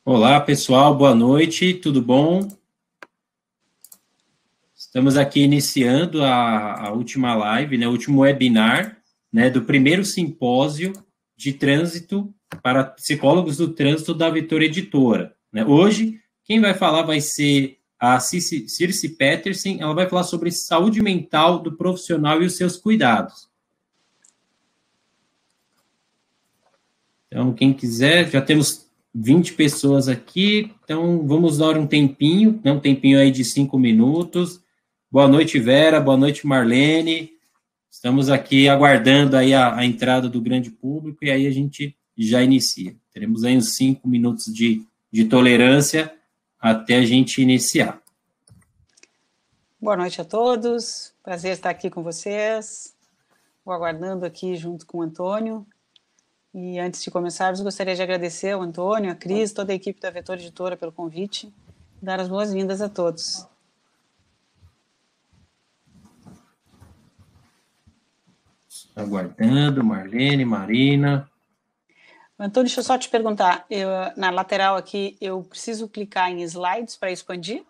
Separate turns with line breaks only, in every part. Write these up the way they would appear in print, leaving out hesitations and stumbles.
Olá, pessoal, boa noite, tudo bom? Estamos aqui iniciando a última live, né, o último webinar, né, do primeiro simpósio de trânsito para psicólogos do trânsito da Vitor Editora, né? Hoje, quem vai falar vai ser a Circe Petersen, ela vai falar sobre saúde mental do profissional e os seus cuidados. Então, quem quiser, já temos 20 pessoas aqui, então vamos dar um tempinho, né, um tempinho aí de 5 minutos. Boa noite, Vera, boa noite, Marlene. Estamos aqui aguardando aí a entrada do grande público e aí a gente já inicia. Teremos aí uns 5 minutos de tolerância até a gente iniciar.
Boa noite a todos, prazer estar aqui com vocês. Vou aguardando aqui junto com o Antônio. E antes de começarmos, gostaria de agradecer ao Antônio, a Cris, toda a equipe da Vitor Editora pelo convite e dar as boas-vindas a todos.
Aguardando, Marlene, Marina.
Antônio, deixa eu só te perguntar, na lateral aqui, eu preciso clicar em slides para expandir?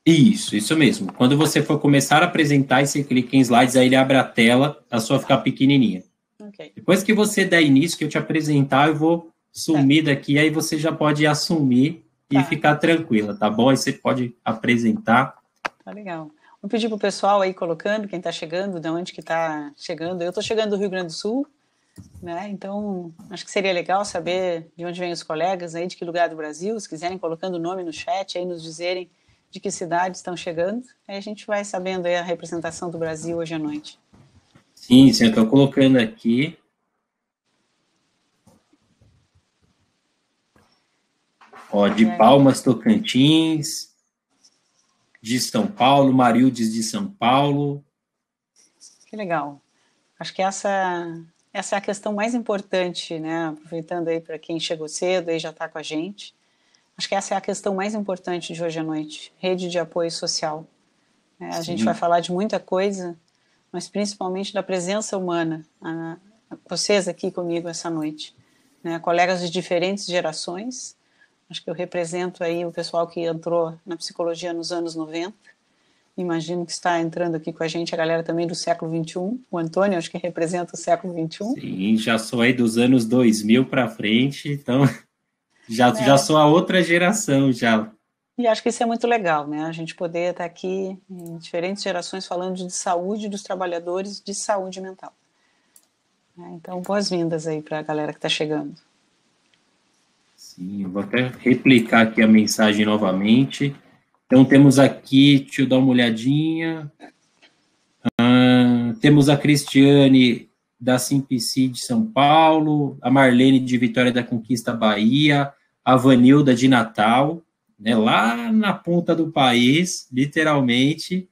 Isso mesmo. Quando você for começar a apresentar e você clica em slides, aí ele abre a tela, a sua ficar pequenininha.
Okay.
Depois que você der início, que eu te apresentar, eu vou sumir daqui, aí você já pode assumir e ficar tranquila, tá bom? Aí você pode apresentar.
Tá legal. Vou pedir para o pessoal aí colocando, quem está chegando, de onde que está chegando. Eu estou chegando do Rio Grande do Sul, né? Então, acho que seria legal saber de onde vêm os colegas aí, de que lugar do Brasil, se quiserem colocando o nome no chat, aí nos dizerem de que cidades estão chegando, aí a gente vai sabendo aí a representação do Brasil hoje à noite.
Sim, eu estou colocando aqui. Ó, de Palmas, Tocantins, de São Paulo, Marildes de São Paulo.
Que legal. Acho que essa é a questão mais importante, né? Aproveitando aí para quem chegou cedo e já está com a gente. Acho que essa é a questão mais importante de hoje à noite, rede de apoio social. A gente vai falar de muita coisa, mas principalmente da presença humana. Vocês aqui comigo essa noite, né? Colegas de diferentes gerações. Acho que eu represento aí o pessoal que entrou na psicologia nos anos 90. Imagino que está entrando aqui com a gente a galera também do século XXI. O Antônio, acho que representa o século XXI.
Sim, já sou aí dos anos 2000 para frente, então já sou a outra geração já.
E acho que isso é muito legal, né? A gente poder estar aqui em diferentes gerações falando de saúde dos trabalhadores, de saúde mental. Então, boas-vindas aí para a galera que está chegando.
Sim, eu vou até replicar aqui a mensagem novamente. Então, temos aqui, deixa eu dar uma olhadinha. Temos a Cristiane da Simplici de São Paulo, a Marlene de Vitória da Conquista, Bahia, a Vanilda de Natal, né, lá na ponta do país, literalmente.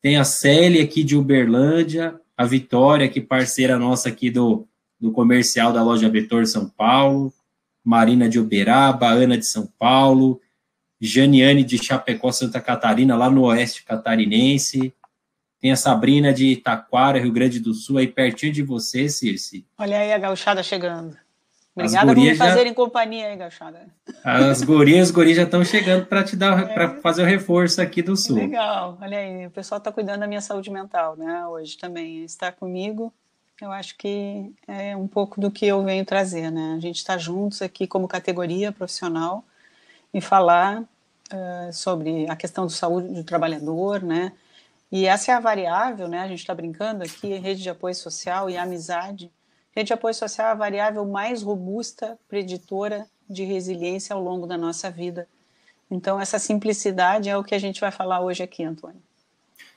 Tem a Célia aqui de Uberlândia, a Vitória, que parceira nossa aqui do comercial da loja Vitor São Paulo, Marina de Uberaba, Ana de São Paulo, Janiane de Chapecó, Santa Catarina, lá no oeste catarinense. Tem a Sabrina de Taquara, Rio Grande do Sul, aí pertinho de você, Circe.
Olha aí a gauchada chegando. Obrigada por me fazerem companhia aí, gauchada.
As gurias já estão chegando para te dar, para fazer o reforço aqui do Sul.
Legal, olha aí, o pessoal está cuidando da minha saúde mental, né, hoje também. Está comigo, eu acho que é um pouco do que eu venho trazer, né? A gente está juntos aqui como categoria profissional e falar sobre a questão da saúde do trabalhador, né? E essa é a variável, né? A gente está brincando aqui, rede de apoio social e amizade. Rede de apoio social é a variável mais robusta, preditora de resiliência ao longo da nossa vida. Então, essa simplicidade é o que a gente vai falar hoje aqui, Antônio.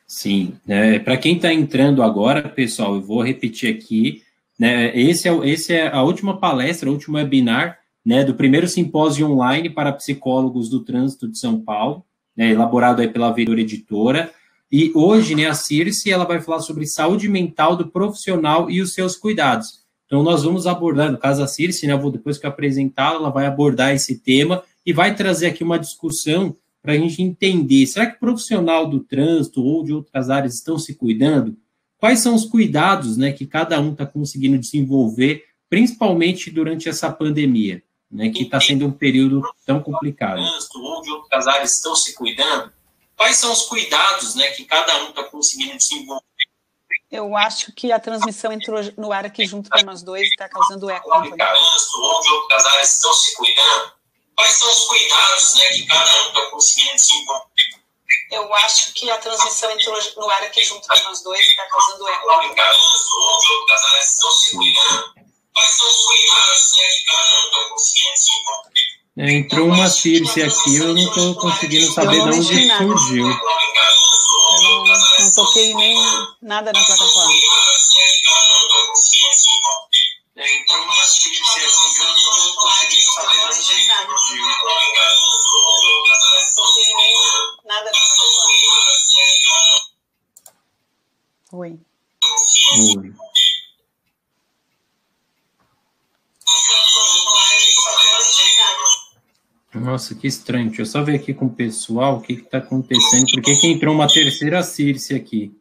Sim, para quem está entrando agora, pessoal, eu vou repetir aqui, né, esse é a última palestra, o último webinar, né, do primeiro simpósio online para psicólogos do trânsito de São Paulo, né, elaborado aí pela Vitor Editora. E hoje, né, a Circe, ela vai falar sobre saúde mental do profissional e os seus cuidados. Então, nós vamos abordar, no caso a Circe, né, depois que eu apresentá-la, ela vai abordar esse tema e vai trazer aqui uma discussão para a gente entender, será que o profissional do trânsito ou de outras áreas estão se cuidando? Quais são os cuidados, né, que cada um está conseguindo desenvolver, principalmente durante essa pandemia? né, que está sendo um período tão complicado.
Ou de outras casais estão se cuidando, quais são os cuidados, né, que cada um está conseguindo desenvolver?
Eu acho que a transmissão entrou no ar aqui junto para nós dois e está causando eco.
Ou de outros casais estão se cuidando, quais são os cuidados, né, que cada um está conseguindo desenvolver?
Eu acho que a transmissão entrou no ar aqui junto para nós dois e está causando eco.
Ou de outros casais estão se cuidando, quais são os cuidados, né, que cada um está conseguindo desenvolver?
Entrou uma Circe aqui, eu não estou conseguindo saber de onde surgiu.
Eu não toquei nem nada na plataforma.
Entrou uma Circe aqui, eu não estou conseguindo saber de onde surgiu.
Não toquei nem nada na plataforma. Oi.
Oi. Nossa, que estranho. Deixa eu só ver aqui com o pessoal o que está acontecendo. Por que entrou uma terceira Circe aqui?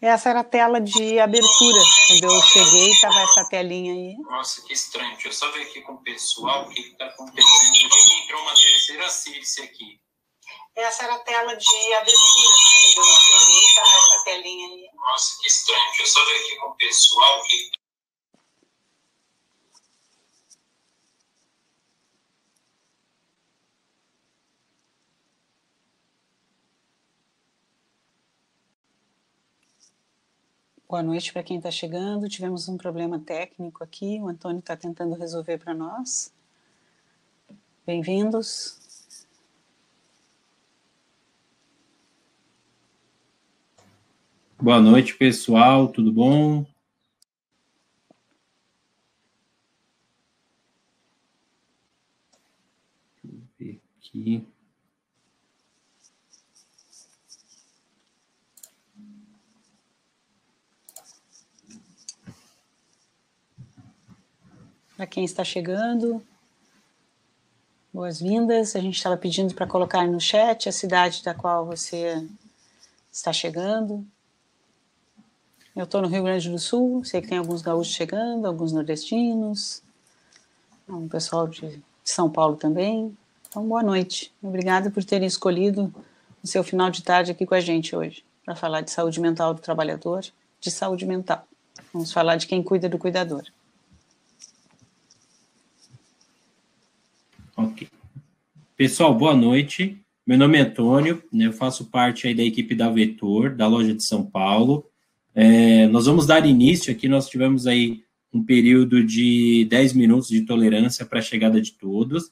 Essa era a tela de abertura. Quando eu cheguei, estava essa telinha aí.
Nossa, que estranho. Deixa eu só ver aqui com o pessoal o que está acontecendo. Por que entrou uma terceira Circe aqui?
Essa era a tela de abertura. Quando eu cheguei, estava essa telinha aí.
Nossa, que estranho. Deixa eu só ver aqui com o pessoal o que...
Boa noite para quem está chegando. Tivemos um problema técnico aqui. O Antônio está tentando resolver para nós. Bem-vindos.
Boa noite, pessoal. Tudo bom? Deixa eu ver aqui.
Para quem está chegando, boas-vindas. A gente estava pedindo para colocar no chat a cidade da qual você está chegando. Eu estou no Rio Grande do Sul, sei que tem alguns gaúchos chegando, alguns nordestinos, um pessoal de São Paulo também. Então, boa noite. Obrigada por terem escolhido o seu final de tarde aqui com a gente hoje, para falar de saúde mental do trabalhador, de saúde mental. Vamos falar de quem cuida do cuidador.
Ok. Pessoal, boa noite. Meu nome é Antônio, né, eu faço parte aí da equipe da Vetor, da loja de São Paulo. Nós vamos dar início aqui, nós tivemos aí um período de 10 minutos de tolerância para a chegada de todos.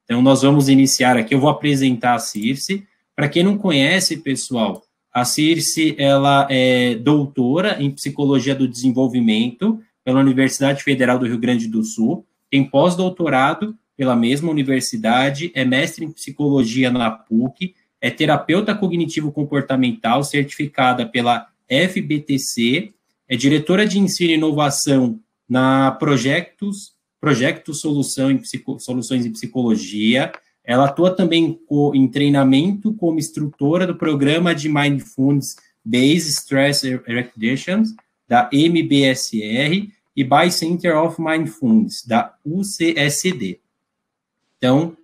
Então, nós vamos iniciar aqui, eu vou apresentar a Circe. Para quem não conhece, pessoal, a Circe, ela é doutora em Psicologia do Desenvolvimento pela Universidade Federal do Rio Grande do Sul, tem pós-doutorado pela mesma universidade, é mestre em Psicologia na PUC, é terapeuta cognitivo-comportamental certificada pela FBTC, é diretora de ensino e inovação na Projetos Soluções em Psicologia. Ela atua também em treinamento como instrutora do programa de Mindfulness Based Stress Reduction, da MBSR, e by Center of Mindfulness, da UCSD. Então,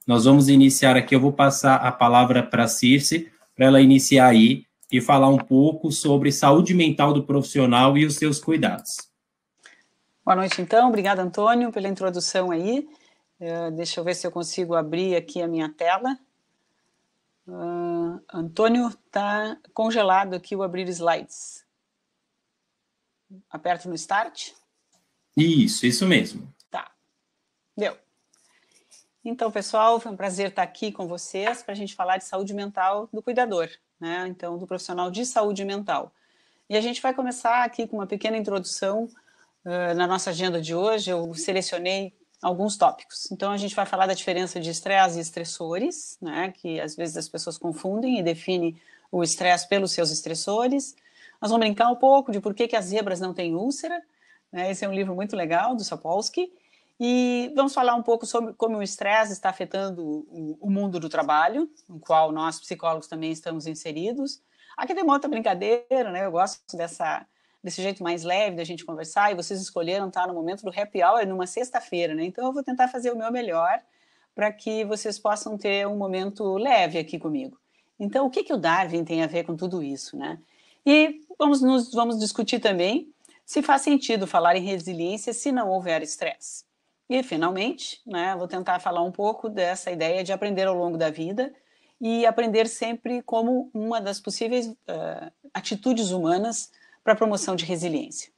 nós vamos iniciar aqui, eu vou passar a palavra para a Circe, para ela iniciar aí e falar um pouco sobre saúde mental do profissional e os seus cuidados.
Boa noite, então. Obrigada, Antônio, pela introdução aí. Deixa eu ver se eu consigo abrir aqui a minha tela. Antônio, está congelado aqui o abrir slides. Aperto no Start.
Isso mesmo.
Tá. Deu. Então, pessoal, foi um prazer estar aqui com vocês para a gente falar de saúde mental do cuidador, né? Então, do profissional de saúde mental. E a gente vai começar aqui com uma pequena introdução na nossa agenda de hoje. Eu selecionei alguns tópicos. Então, a gente vai falar da diferença de estresse e estressores, né? Que às vezes as pessoas confundem e definem o estresse pelos seus estressores. Nós vamos brincar um pouco de por que as zebras não têm úlcera, né? Esse é um livro muito legal, do Sapolsky. E vamos falar um pouco sobre como o estresse está afetando o mundo do trabalho, no qual nós, psicólogos, também estamos inseridos. Aqui tem uma outra brincadeira, né? Eu gosto desse jeito mais leve da gente conversar, e vocês escolheram estar no momento do happy hour numa sexta-feira, né? Então eu vou tentar fazer o meu melhor para que vocês possam ter um momento leve aqui comigo. Então, o que o Darwin tem a ver com tudo isso, né? E vamos discutir também se faz sentido falar em resiliência se não houver estresse. E, finalmente, né, vou tentar falar um pouco dessa ideia de aprender ao longo da vida e aprender sempre como uma das possíveis atitudes humanas para a promoção de resiliência.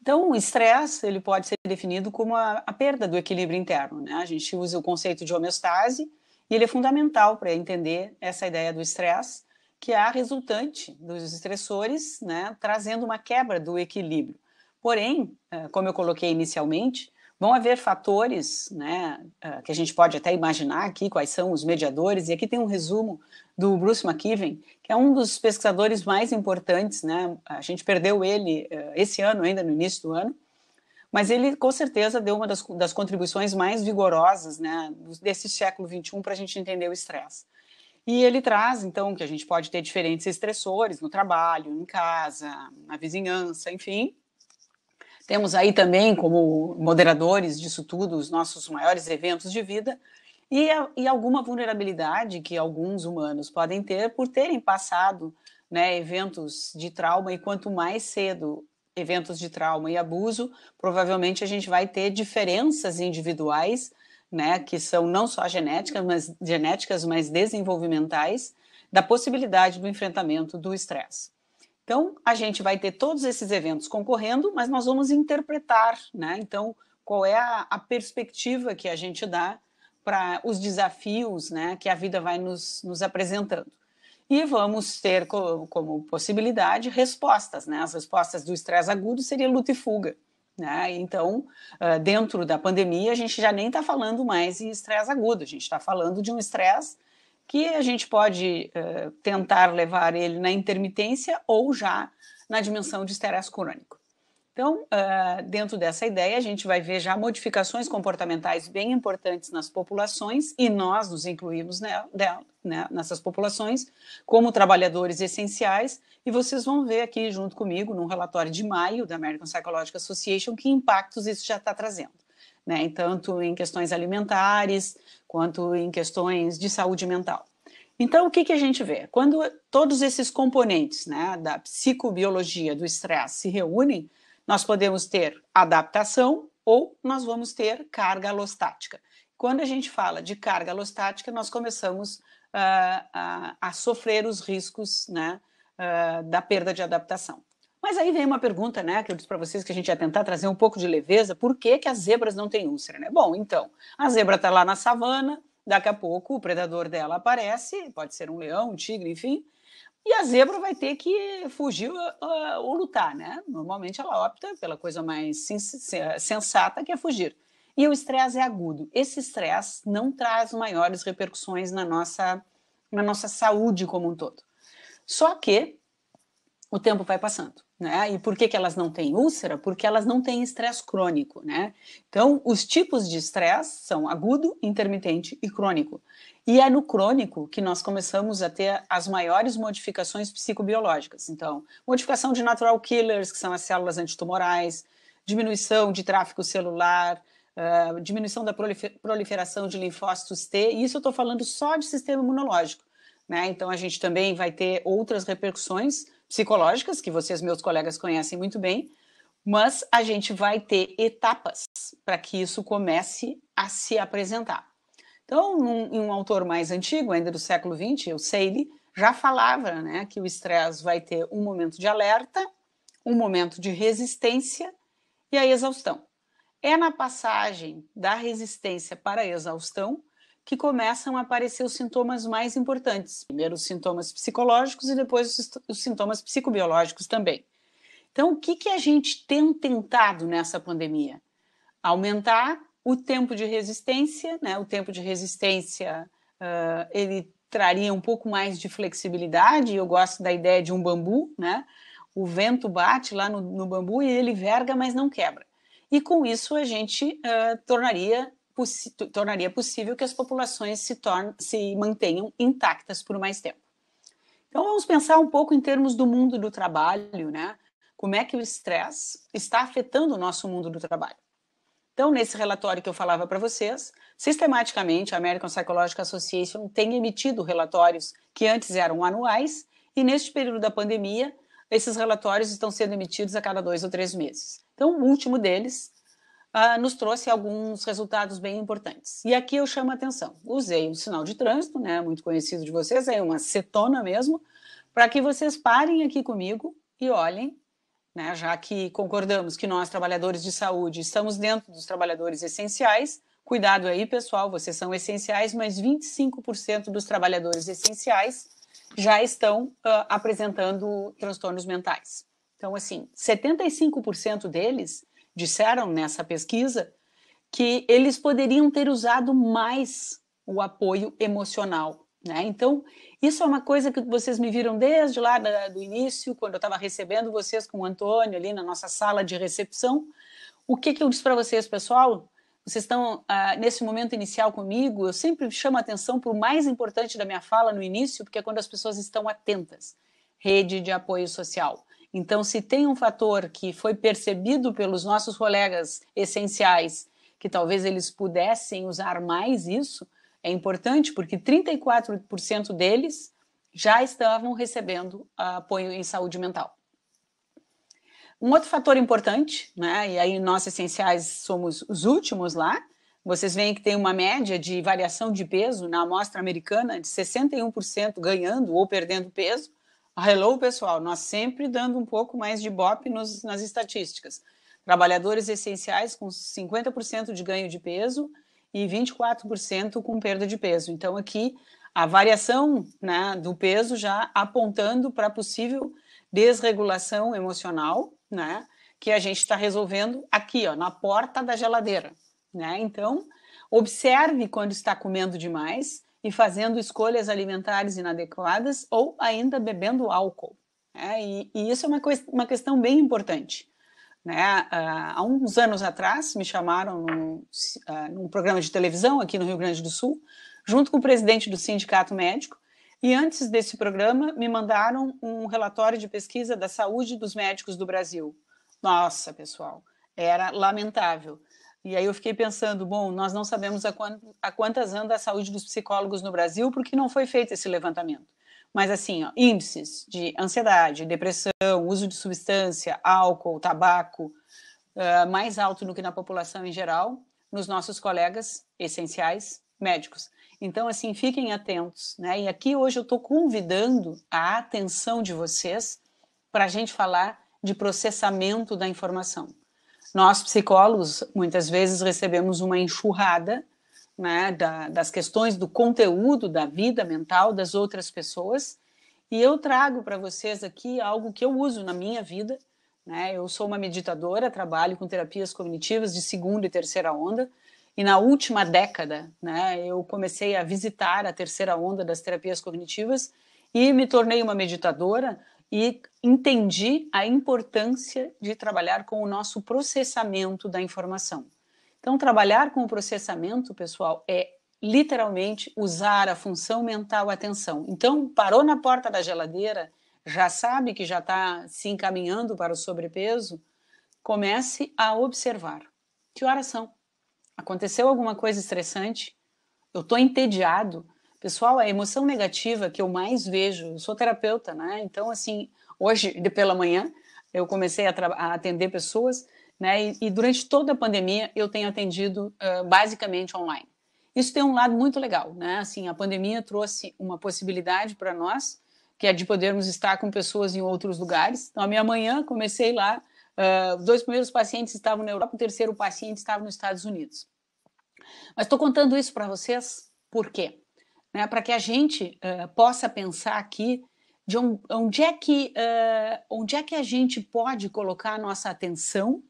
Então, o estresse ele pode ser definido como a perda do equilíbrio interno, né? A gente usa o conceito de homeostase e ele é fundamental para entender essa ideia do estresse, que é a resultante dos estressores, né, trazendo uma quebra do equilíbrio. Porém, como eu coloquei inicialmente, vão haver fatores, né, que a gente pode até imaginar aqui quais são os mediadores, e aqui tem um resumo do Bruce McKeown, que é um dos pesquisadores mais importantes, né? A gente perdeu ele esse ano, ainda no início do ano, mas ele com certeza deu uma das contribuições mais vigorosas, né, desse século XXI para a gente entender o estresse. E ele traz, então, que a gente pode ter diferentes estressores no trabalho, em casa, na vizinhança, enfim. Temos aí também, como moderadores disso tudo, os nossos maiores eventos de vida e alguma vulnerabilidade que alguns humanos podem ter por terem passado, né, eventos de trauma, e quanto mais cedo eventos de trauma e abuso, provavelmente a gente vai ter diferenças individuais, né, que são não só genéticas, mas desenvolvimentais, da possibilidade do enfrentamento do estresse. Então, a gente vai ter todos esses eventos concorrendo, mas nós vamos interpretar, né? Então, qual é a perspectiva que a gente dá para os desafios, né, que a vida vai nos apresentando. E vamos ter como possibilidade respostas, né? As respostas do estresse agudo seria luta e fuga, né? Então, dentro da pandemia, a gente já nem está falando mais em estresse agudo, a gente está falando de um estresse que a gente pode tentar levar ele na intermitência ou já na dimensão de estresse crônico. Então, dentro dessa ideia, a gente vai ver já modificações comportamentais bem importantes nas populações, e nós nos incluímos nessas populações como trabalhadores essenciais, e vocês vão ver aqui junto comigo, num relatório de maio da American Psychological Association, que impactos isso já está trazendo, né? Tanto em questões alimentares, quanto em questões de saúde mental. Então, o que a gente vê? Quando todos esses componentes, né, da psicobiologia do estresse se reúnem, nós podemos ter adaptação ou nós vamos ter carga alostática. Quando a gente fala de carga alostática, nós começamos a sofrer os riscos, né, da perda de adaptação. Mas aí vem uma pergunta, né, que eu disse para vocês que a gente ia tentar trazer um pouco de leveza. Por que as zebras não têm úlcera, né? Bom, então, a zebra está lá na savana, daqui a pouco o predador dela aparece, pode ser um leão, um tigre, enfim, e a zebra vai ter que fugir ou lutar, né? Normalmente ela opta pela coisa mais sensata, que é fugir. E o estresse é agudo. Esse estresse não traz maiores repercussões na nossa saúde como um todo. Só que o tempo vai passando, né? E por que elas não têm úlcera? Porque elas não têm estresse crônico, né? Então, os tipos de estresse são agudo, intermitente e crônico. E é no crônico que nós começamos a ter as maiores modificações psicobiológicas. Então, modificação de natural killers, que são as células antitumorais, diminuição de tráfego celular, diminuição da proliferação de linfócitos T, e isso eu estou falando só de sistema imunológico, né? Então, a gente também vai ter outras repercussões psicológicas, que vocês, meus colegas, conhecem muito bem, mas a gente vai ter etapas para que isso comece a se apresentar. Então, em um autor mais antigo, ainda do século XX, o Seeley, já falava, né, que o estresse vai ter um momento de alerta, um momento de resistência e a exaustão. É na passagem da resistência para a exaustão que começam a aparecer os sintomas mais importantes. Primeiro os sintomas psicológicos e depois os sintomas psicobiológicos também. Então, o que a gente tem tentado nessa pandemia? Aumentar o tempo de resistência, né? O tempo de resistência, ele traria um pouco mais de flexibilidade. Eu gosto da ideia de um bambu, né? O vento bate lá no bambu e ele verga, mas não quebra. E com isso a gente tornaria possível que as populações se mantenham intactas por mais tempo. Então, vamos pensar um pouco em termos do mundo do trabalho, né? Como é que o estresse está afetando o nosso mundo do trabalho. Então, nesse relatório que eu falava para vocês, sistematicamente a American Psychological Association tem emitido relatórios que antes eram anuais e, neste período da pandemia, esses relatórios estão sendo emitidos a cada 2 ou 3 meses. Então, o último deles nos trouxe alguns resultados bem importantes. E aqui eu chamo a atenção. Usei um sinal de trânsito, né, muito conhecido de vocês, é uma cetona mesmo, para que vocês parem aqui comigo e olhem, né, já que concordamos que nós, trabalhadores de saúde, estamos dentro dos trabalhadores essenciais. Cuidado aí, pessoal, vocês são essenciais, mas 25% dos trabalhadores essenciais já estão apresentando transtornos mentais. Então, assim, 75% deles disseram nessa pesquisa que eles poderiam ter usado mais o apoio emocional, né? Então, isso é uma coisa que vocês me viram desde lá do início, quando eu estava recebendo vocês com o Antônio ali na nossa sala de recepção. O que eu disse para vocês, pessoal? Vocês estão nesse momento inicial comigo, eu sempre chamo a atenção para o mais importante da minha fala no início, porque é quando as pessoas estão atentas. Rede de apoio social. Então, se tem um fator que foi percebido pelos nossos colegas essenciais, que talvez eles pudessem usar mais isso, é importante porque 34% deles já estavam recebendo apoio em saúde mental. Um outro fator importante, né, e aí nós essenciais somos os últimos lá, vocês veem que tem uma média de variação de peso na amostra americana de 61% ganhando ou perdendo peso. Hello, pessoal, nós sempre dando um pouco mais de ibope nas estatísticas. Trabalhadores essenciais com 50% de ganho de peso e 24% com perda de peso. Então, aqui, a variação, né, do peso já apontando para possível desregulação emocional, né, que a gente está resolvendo aqui, ó, na porta da geladeira. Né? Então, observe quando está comendo demais e fazendo escolhas alimentares inadequadas ou ainda bebendo álcool. Né? E isso é uma questão bem importante. Né? Há uns anos atrás, me chamaram num programa de televisão aqui no Rio Grande do Sul, junto com o presidente do Sindicato Médico, e antes desse programa me mandaram um relatório de pesquisa da saúde dos médicos do Brasil. Nossa, pessoal, era lamentável. E aí eu fiquei pensando, bom, nós não sabemos a quantas anda a saúde dos psicólogos no Brasil, porque não foi feito esse levantamento. Mas assim, ó, índices de ansiedade, depressão, uso de substância, álcool, tabaco, mais alto do que na população em geral, nos nossos colegas essenciais médicos. Então, assim, fiquem atentos, né? E aqui hoje eu estou convidando a atenção de vocês para a gente falar de processamento da informação. Nós, psicólogos, muitas vezes recebemos uma enxurrada, né, das questões do conteúdo da vida mental das outras pessoas, e eu trago para vocês aqui algo que eu uso na minha vida. Né? Eu sou uma meditadora, trabalho com terapias cognitivas de segunda e terceira onda, e na última década, né, eu comecei a visitar a terceira onda das terapias cognitivas e me tornei uma meditadora e entendi a importância de trabalhar com o nosso processamento da informação. Então, trabalhar com o processamento, pessoal, é literalmente usar a função mental atenção. Então, parou na porta da geladeira, já sabe que já está se encaminhando para o sobrepeso, comece a observar. Que horas são? Aconteceu alguma coisa estressante? Eu estou entediado? Pessoal, a emoção negativa que eu mais vejo, eu sou terapeuta, né? Então, assim, hoje, pela manhã, eu comecei a atender pessoas, né? E durante toda a pandemia, eu tenho atendido basicamente online. Isso tem um lado muito legal, né? Assim, a pandemia trouxe uma possibilidade para nós, que é de podermos estar com pessoas em outros lugares. Então, a minha manhã, comecei lá, os 2 primeiros pacientes estavam na Europa, o terceiro paciente estava nos Estados Unidos. Mas estou contando isso para vocês, por quê? Né, para que a gente possa pensar aqui de onde é que a gente pode colocar a nossa atenção,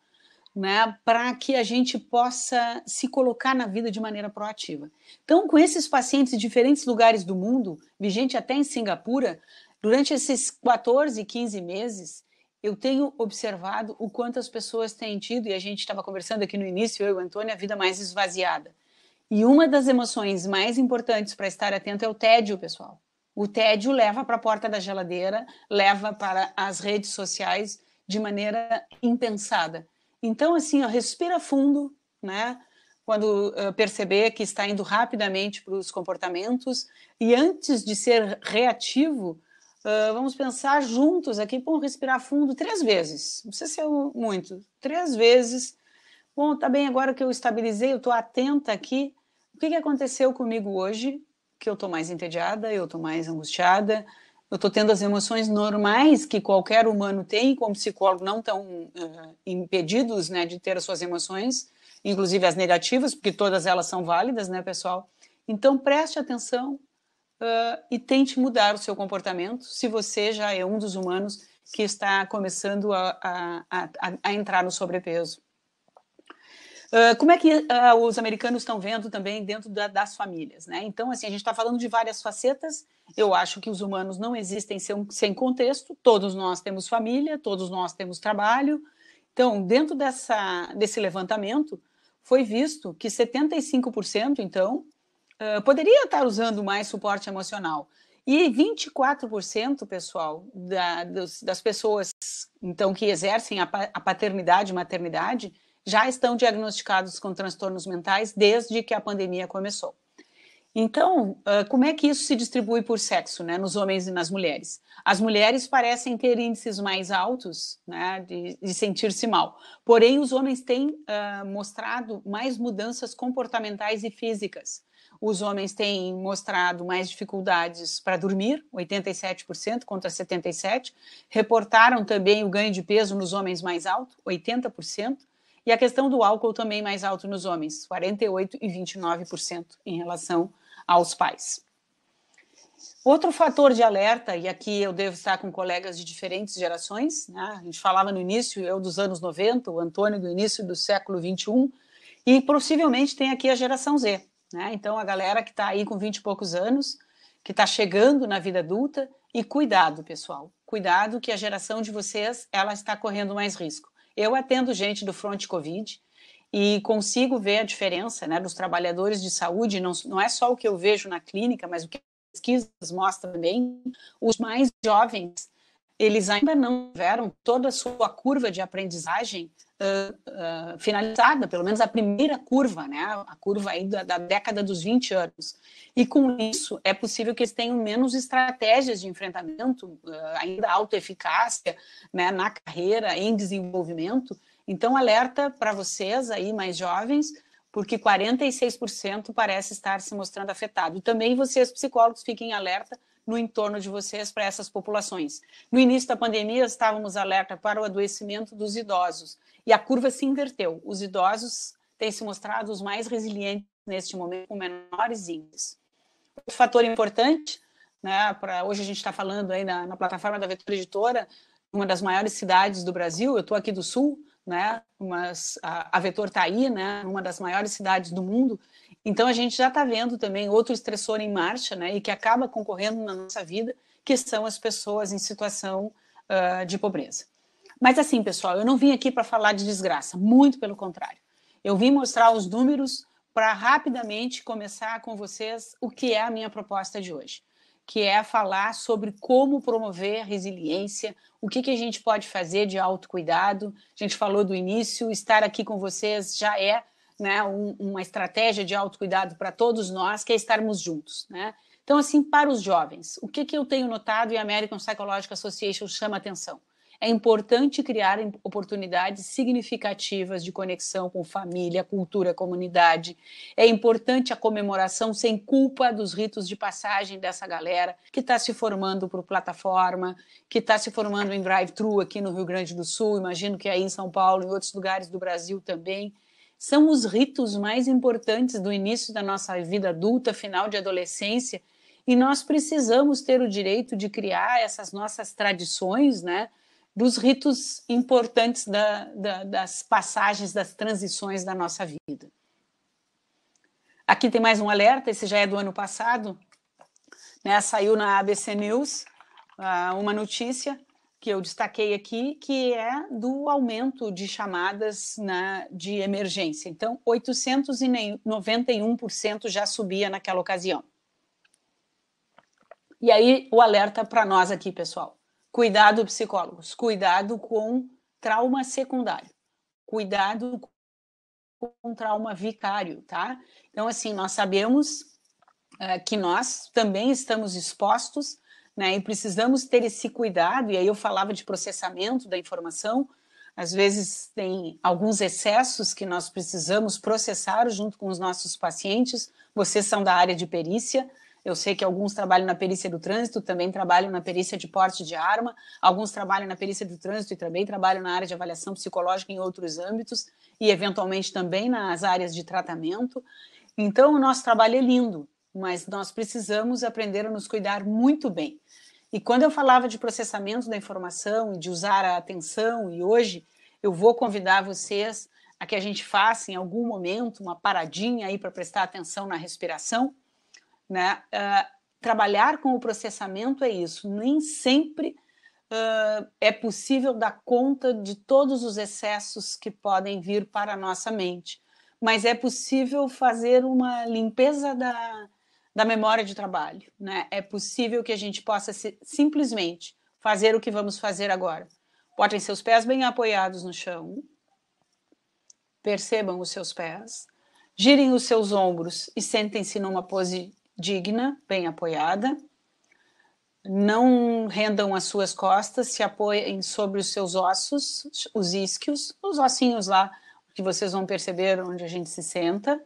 né, para que a gente possa se colocar na vida de maneira proativa. Então, com esses pacientes de diferentes lugares do mundo, vigente até em Singapura, durante esses 14, 15 meses, eu tenho observado o quanto as pessoas têm tido, e a gente estava conversando aqui no início, eu e o Antônio, a vida mais esvaziada. E uma das emoções mais importantes para estar atento é o tédio, pessoal. O tédio leva para a porta da geladeira, leva para as redes sociais de maneira impensada. Então, assim, ó, respira fundo, né? Quando perceber que está indo rapidamente para os comportamentos, e antes de ser reativo, vamos pensar juntos aqui, vamos respirar fundo 3 vezes, não precisa ser muito, 3 vezes. Bom, tá bem, agora que eu estabilizei, eu estou atenta aqui, o que aconteceu comigo hoje, que eu estou mais entediada, eu estou mais angustiada, eu estou tendo as emoções normais que qualquer humano tem, como psicólogo não estão impedidos, né, de ter as suas emoções, inclusive as negativas, porque todas elas são válidas, né, pessoal? Então, preste atenção e tente mudar o seu comportamento, se você já é um dos humanos que está começando a entrar no sobrepeso. Como é que os americanos estão vendo também dentro das famílias, né? Então, assim, a gente está falando de várias facetas. Eu acho que os humanos não existem sem contexto. Todos nós temos família, todos nós temos trabalho. Então, dentro desse levantamento, foi visto que 75%, então, poderia estar usando mais suporte emocional. E 24%, pessoal, das pessoas, então, que exercem a paternidade e maternidade, já estão diagnosticados com transtornos mentais desde que a pandemia começou. Então, como é que isso se distribui por sexo, né, nos homens e nas mulheres? As mulheres parecem ter índices mais altos, né, de sentir-se mal. Porém, os homens têm mostrado mais mudanças comportamentais e físicas. Os homens têm mostrado mais dificuldades para dormir, 87% contra 77%. Reportaram também o ganho de peso nos homens mais alto, 80%. E a questão do álcool também mais alto nos homens, 48% e 29% em relação aos pais. Outro fator de alerta, e aqui eu devo estar com colegas de diferentes gerações, né? A gente falava no início, eu dos anos 90, o Antônio do início do século 21, e possivelmente tem aqui a geração Z, né? Então a galera que está aí com 20 e poucos anos, que está chegando na vida adulta, e cuidado, pessoal, cuidado que a geração de vocês, ela está correndo mais risco. Eu atendo gente do front Covid e consigo ver a diferença, né, dos trabalhadores de saúde, não é só o que eu vejo na clínica, mas o que as pesquisas mostram também, os mais jovens, eles ainda não tiveram toda a sua curva de aprendizagem finalizada, pelo menos a primeira curva, né, a curva aí da década dos 20 anos. E com isso é possível que eles tenham menos estratégias de enfrentamento, ainda autoeficácia, né, na carreira, em desenvolvimento. Então, alerta para vocês aí mais jovens, porque 46% parece estar se mostrando afetado. E também vocês, psicólogos, fiquem alerta no entorno de vocês para essas populações. No início da pandemia, estávamos alerta para o adoecimento dos idosos, e a curva se inverteu. Os idosos têm se mostrado os mais resilientes neste momento, com menores índices. Outro fator importante, né, hoje a gente está falando aí na plataforma da Vetor Editora, uma das maiores cidades do Brasil, eu estou aqui do Sul, né, mas a Vetor está aí, né, uma das maiores cidades do mundo. Então a gente já está vendo também outro estressor em marcha, né, e que acaba concorrendo na nossa vida, que são as pessoas em situação de pobreza. Mas assim, pessoal, eu não vim aqui para falar de desgraça, muito pelo contrário. Eu vim mostrar os números para rapidamente começar com vocês o que é a minha proposta de hoje, que é falar sobre como promover a resiliência, o que a gente pode fazer de autocuidado. A gente falou do início, estar aqui com vocês já é, né, uma estratégia de autocuidado para todos nós, que é estarmos juntos, né? Então, assim, para os jovens, o que eu tenho notado e a American Psychological Association chama atenção? É importante criar oportunidades significativas de conexão com família, cultura, comunidade. É importante a comemoração sem culpa dos ritos de passagem dessa galera que está se formando por plataforma, que está se formando em drive-thru aqui no Rio Grande do Sul, imagino que aí em São Paulo e em outros lugares do Brasil também. São os ritos mais importantes do início da nossa vida adulta, final de adolescência, e nós precisamos ter o direito de criar essas nossas tradições, né, dos ritos importantes das passagens, das transições da nossa vida. Aqui tem mais um alerta, esse já é do ano passado, né, saiu na ABC News uma notícia que eu destaquei aqui, que é do aumento de chamadas de emergência. Então, 891% já subia naquela ocasião. E aí o alerta para nós aqui, pessoal. Cuidado, psicólogos, cuidado com trauma secundário. Cuidado com trauma vicário, tá? Então, assim, nós sabemos que nós também estamos expostos, né, e precisamos ter esse cuidado, e aí eu falava de processamento da informação, às vezes tem alguns excessos que nós precisamos processar junto com os nossos pacientes. Vocês são da área de perícia, eu sei que alguns trabalham na perícia do trânsito, também trabalham na perícia de porte de arma, alguns trabalham na perícia do trânsito e também trabalham na área de avaliação psicológica em outros âmbitos, e eventualmente também nas áreas de tratamento. Então, o nosso trabalho é lindo, mas nós precisamos aprender a nos cuidar muito bem. E quando eu falava de processamento da informação e de usar a atenção, e hoje eu vou convidar vocês a que a gente faça em algum momento uma paradinha aí para prestar atenção na respiração, né? Trabalhar com o processamento é isso, nem sempre é possível dar conta de todos os excessos que podem vir para a nossa mente, mas é possível fazer uma limpeza da memória de trabalho, né? É possível que a gente possa simplesmente fazer o que vamos fazer agora. Botem seus pés bem apoiados no chão, percebam os seus pés, girem os seus ombros e sentem-se numa pose digna, bem apoiada. Não rendam as suas costas, se apoiem sobre os seus ossos, os isquios, os ossinhos lá, que vocês vão perceber onde a gente se senta.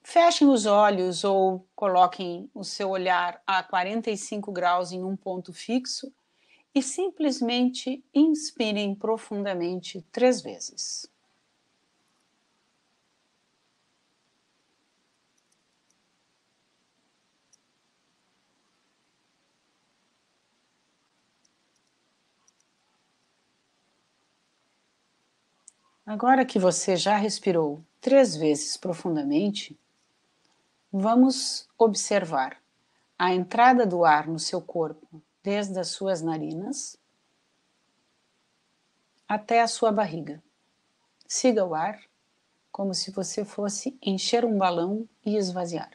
Fechem os olhos ou coloquem o seu olhar a 45 graus em um ponto fixo e simplesmente inspirem profundamente 3 vezes. Agora que você já respirou 3 vezes profundamente, vamos observar a entrada do ar no seu corpo, desde as suas narinas até a sua barriga. Siga o ar como se você fosse encher um balão e esvaziar.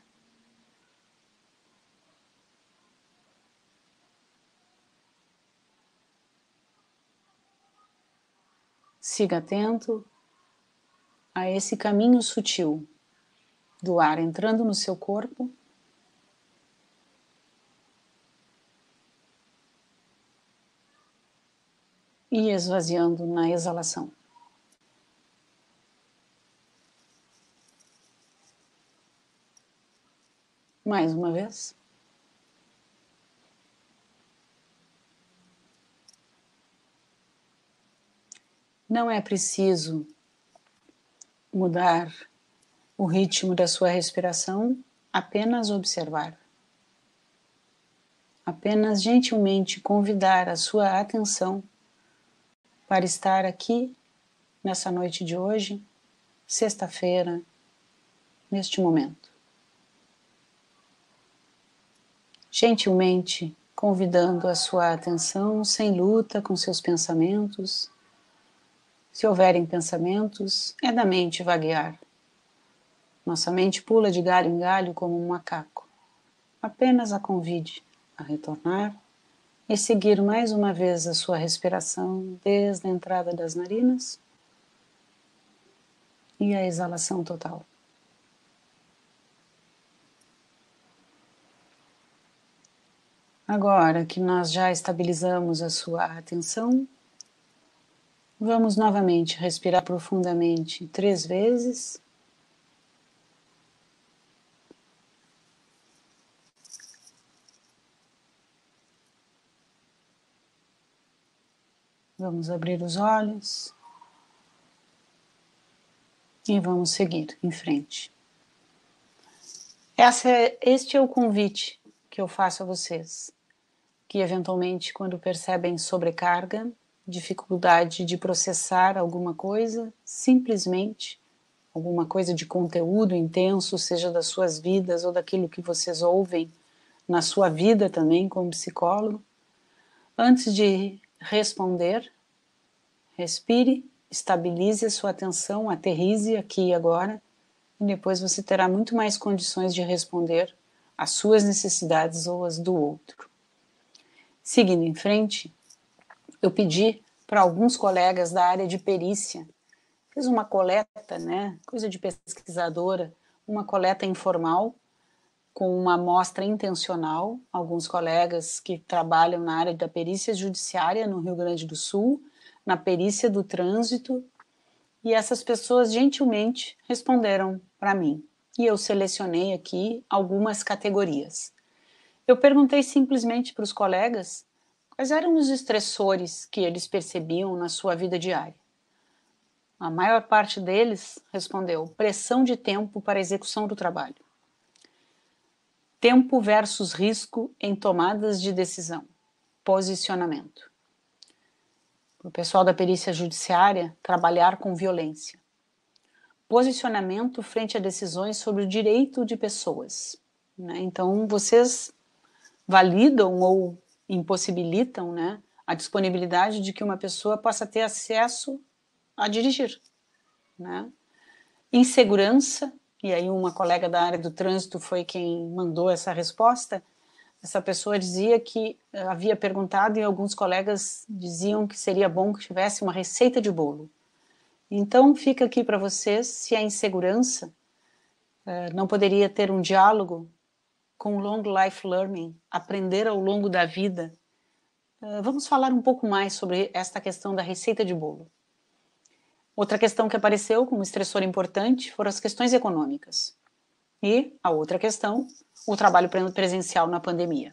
Siga atento a esse caminho sutil do ar entrando no seu corpo e esvaziando na exalação. Mais uma vez. Não é preciso mudar o ritmo da sua respiração, apenas observar. Apenas gentilmente convidar a sua atenção para estar aqui nessa noite de hoje, sexta-feira, neste momento. Gentilmente convidando a sua atenção, sem luta com seus pensamentos. Se houverem pensamentos, é da mente vaguear. Nossa mente pula de galho em galho como um macaco. Apenas a convide a retornar e seguir mais uma vez a sua respiração desde a entrada das narinas e a exalação total. Agora que nós já estabilizamos a sua atenção, vamos novamente respirar profundamente 3 vezes. Vamos abrir os olhos e vamos seguir em frente. Este é o convite que eu faço a vocês, que eventualmente quando percebem sobrecarga, dificuldade de processar alguma coisa, simplesmente alguma coisa de conteúdo intenso, seja das suas vidas ou daquilo que vocês ouvem na sua vida também como psicólogo, antes de responder, respire, estabilize a sua atenção, aterrize aqui e agora, e depois você terá muito mais condições de responder as suas necessidades ou as do outro. Seguindo em frente, eu pedi para alguns colegas da área de perícia, fiz uma coleta, né, coisa de pesquisadora, uma coleta informal, com uma amostra intencional, alguns colegas que trabalham na área da perícia judiciária no Rio Grande do Sul, na perícia do trânsito, e essas pessoas gentilmente responderam para mim. E eu selecionei aqui algumas categorias. Eu perguntei simplesmente para os colegas quais eram os estressores que eles percebiam na sua vida diária. A maior parte deles respondeu: pressão de tempo para a execução do trabalho. Tempo versus risco em tomadas de decisão. Posicionamento. Para o pessoal da perícia judiciária, trabalhar com violência. Posicionamento frente a decisões sobre o direito de pessoas. Né? Então, vocês validam ou impossibilitam, né, a disponibilidade de que uma pessoa possa ter acesso a dirigir. Né? Insegurança, e aí uma colega da área do trânsito foi quem mandou essa resposta. Essa pessoa dizia que havia perguntado e alguns colegas diziam que seria bom que tivesse uma receita de bolo. Então fica aqui para vocês se a insegurança não poderia ter um diálogo com long life learning, aprender ao longo da vida. Vamos falar um pouco mais sobre esta questão da receita de bolo. Outra questão que apareceu como estressor importante foram as questões econômicas. E a outra questão, o trabalho presencial na pandemia.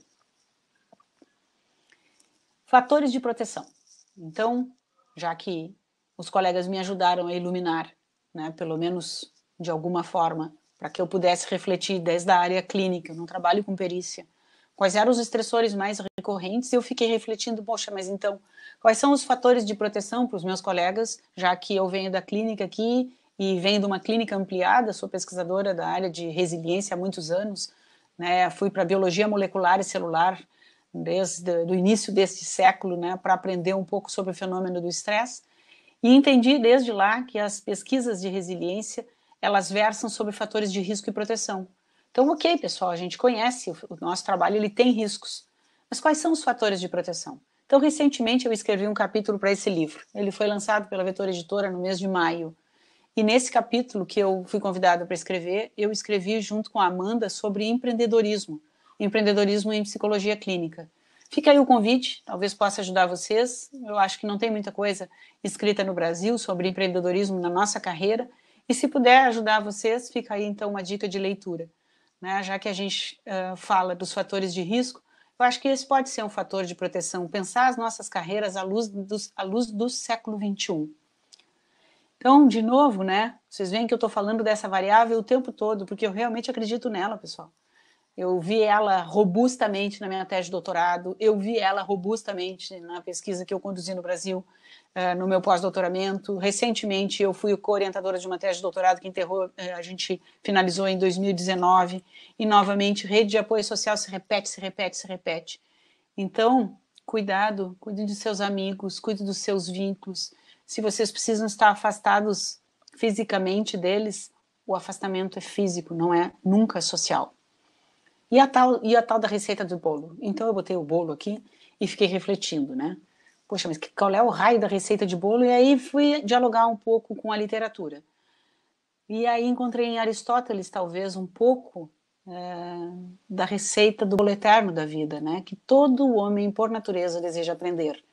Fatores de proteção. Então, já que os colegas me ajudaram a iluminar, né, pelo menos de alguma forma, para que eu pudesse refletir desde a área clínica, eu não trabalho com perícia, quais eram os estressores mais recorrentes, e eu fiquei refletindo, poxa, mas então, quais são os fatores de proteção para os meus colegas, já que eu venho da clínica aqui e venho de uma clínica ampliada, sou pesquisadora da área de resiliência há muitos anos, né, fui para biologia molecular e celular desde o início deste século, né, para aprender um pouco sobre o fenômeno do estresse, e entendi desde lá que as pesquisas de resiliência, elas versam sobre fatores de risco e proteção. Então, ok, pessoal, a gente conhece o nosso trabalho, ele tem riscos. Mas quais são os fatores de proteção? Então, recentemente eu escrevi um capítulo para esse livro. Ele foi lançado pela Vetor Editora no mês de maio. E nesse capítulo que eu fui convidada para escrever, eu escrevi junto com a Amanda sobre empreendedorismo em psicologia clínica. Fica aí o convite, talvez possa ajudar vocês. Eu acho que não tem muita coisa escrita no Brasil sobre empreendedorismo na nossa carreira. E se puder ajudar vocês, fica aí então uma dica de leitura. Né? Já que a gente fala dos fatores de risco, eu acho que esse pode ser um fator de proteção, pensar as nossas carreiras à luz do século XXI. Então, de novo, né, vocês veem que eu estou falando dessa variável o tempo todo, porque eu realmente acredito nela, pessoal. Eu vi ela robustamente na minha tese de doutorado, eu vi ela robustamente na pesquisa que eu conduzi no Brasil, no meu pós-doutoramento. Recentemente, eu fui co-orientadora de uma tese de doutorado que a gente finalizou em 2019, e novamente, rede de apoio social se repete, se repete, se repete. Então, cuidado, cuide dos seus amigos, cuide dos seus vínculos. Se vocês precisam estar afastados fisicamente deles, o afastamento é físico, não é nunca social. E a tal da receita do bolo? Então eu botei o bolo aqui e fiquei refletindo, né? Poxa, mas qual é o raio da receita de bolo? E aí fui dialogar um pouco com a literatura. E aí encontrei em Aristóteles, talvez, um pouco da receita do bolo eterno da vida, né? Que todo homem, por natureza, deseja aprender.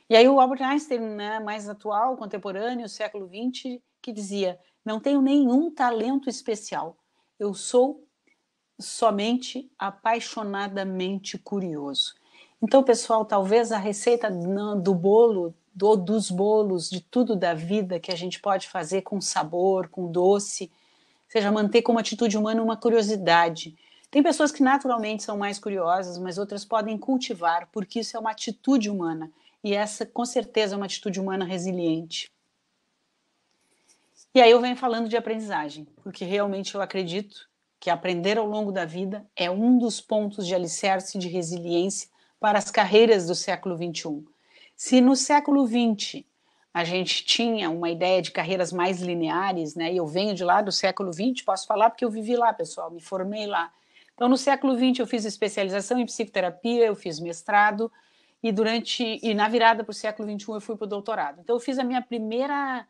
E aí o Albert Einstein, né, mais atual, contemporâneo, século XX, que dizia: não tenho nenhum talento especial, eu sou somente apaixonadamente curioso. Então, pessoal, talvez a receita do bolo, dos bolos, de tudo da vida que a gente pode fazer com sabor, com doce, seja manter como atitude humana uma curiosidade. Tem pessoas que naturalmente são mais curiosas, mas outras podem cultivar, porque isso é uma atitude humana. E essa, com certeza, é uma atitude humana resiliente. E aí eu venho falando de aprendizagem, porque realmente eu acredito que aprender ao longo da vida é um dos pontos de alicerce de resiliência para as carreiras do século XXI. Se no século XX a gente tinha uma ideia de carreiras mais lineares, né, e eu venho de lá do século XX, posso falar porque eu vivi lá, pessoal, me formei lá. Então, no século XX, eu fiz especialização em psicoterapia, eu fiz mestrado, e na virada para o século XXI eu fui para o doutorado. Então, eu fiz a minha primeira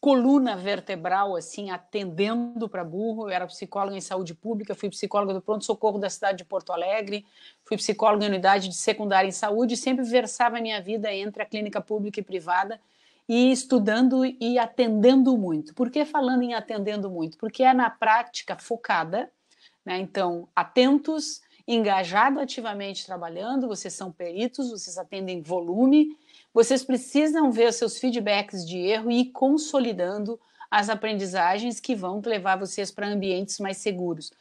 coluna vertebral, assim, atendendo para burro. Eu era psicóloga em saúde pública, fui psicóloga do pronto-socorro da cidade de Porto Alegre, fui psicóloga em unidade de secundária em saúde, e sempre versava a minha vida entre a clínica pública e privada, e estudando e atendendo muito. Por que falando em atendendo muito? Porque é na prática focada, né? Então, atentos, engajado ativamente trabalhando, vocês são peritos, vocês atendem volume, vocês precisam ver os seus feedbacks de erro e ir consolidando as aprendizagens que vão levar vocês para ambientes mais seguros.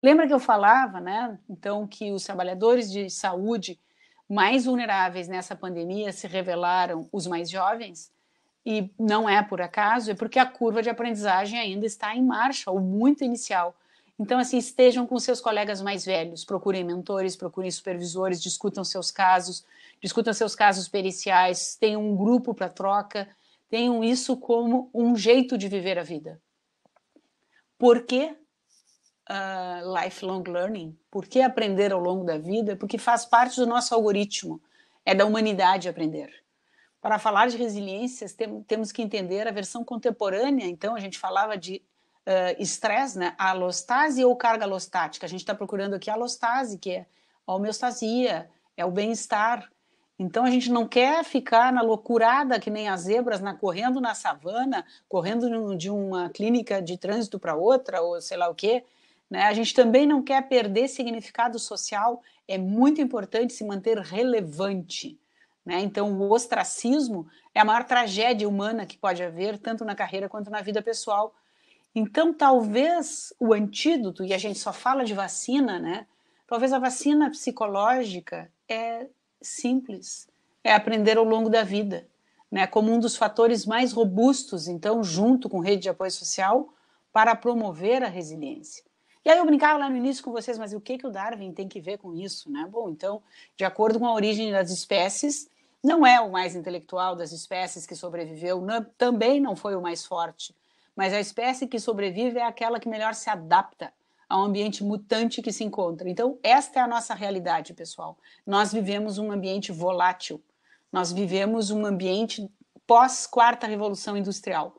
Lembra que eu falava, né? Então, que os trabalhadores de saúde mais vulneráveis nessa pandemia se revelaram os mais jovens? E não é por acaso, é porque a curva de aprendizagem ainda está em marcha, ou muito inicial. Então, assim, estejam com seus colegas mais velhos, procurem mentores, procurem supervisores, discutam seus casos periciais, tenham um grupo para troca, tenham isso como um jeito de viver a vida. Por que lifelong learning? Por que aprender ao longo da vida? Porque faz parte do nosso algoritmo, é da humanidade aprender. Para falar de resiliências, temos que entender a versão contemporânea. Então, a gente falava de estresse, né? A alostase ou carga alostática. A gente está procurando aqui a alostase, que é a homeostasia, é o bem-estar. Então, a gente não quer ficar na loucurada que nem as zebras, correndo na savana, correndo de uma clínica de trânsito para outra, ou sei lá o quê. Né? A gente também não quer perder significado social. É muito importante se manter relevante. Né? Então, o ostracismo é a maior tragédia humana que pode haver, tanto na carreira quanto na vida pessoal. Então, talvez o antídoto, e a gente só fala de vacina, né? Talvez a vacina psicológica é simples, é aprender ao longo da vida, né? Como um dos fatores mais robustos, então, junto com rede de apoio social, para promover a resiliência. E aí eu brincava lá no início com vocês, mas o que o Darwin tem que ver com isso, né? Bom, então, de acordo com a origem das espécies, não é o mais intelectual das espécies que sobreviveu, também não foi o mais forte, mas a espécie que sobrevive é aquela que melhor se adapta ao ambiente mutante que se encontra. Então, esta é a nossa realidade, pessoal. Nós vivemos um ambiente volátil, nós vivemos um ambiente pós-quarta revolução industrial.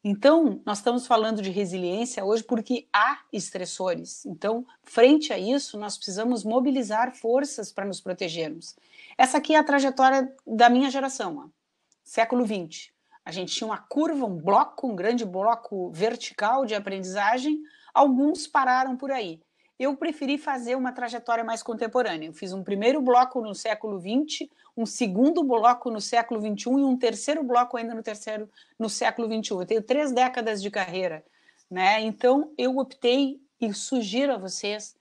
Então, nós estamos falando de resiliência hoje porque há estressores. Então, frente a isso, nós precisamos mobilizar forças para nos protegermos. Essa aqui é a trajetória da minha geração, ó. Século XX. A gente tinha uma curva, um grande bloco vertical de aprendizagem. Alguns pararam por aí. Eu preferi fazer uma trajetória mais contemporânea. Eu fiz um primeiro bloco no século XX, um segundo bloco no século XXI e um terceiro bloco ainda no século XXI. Eu tenho 3 décadas de carreira, né? Então, eu optei e sugiro a vocês,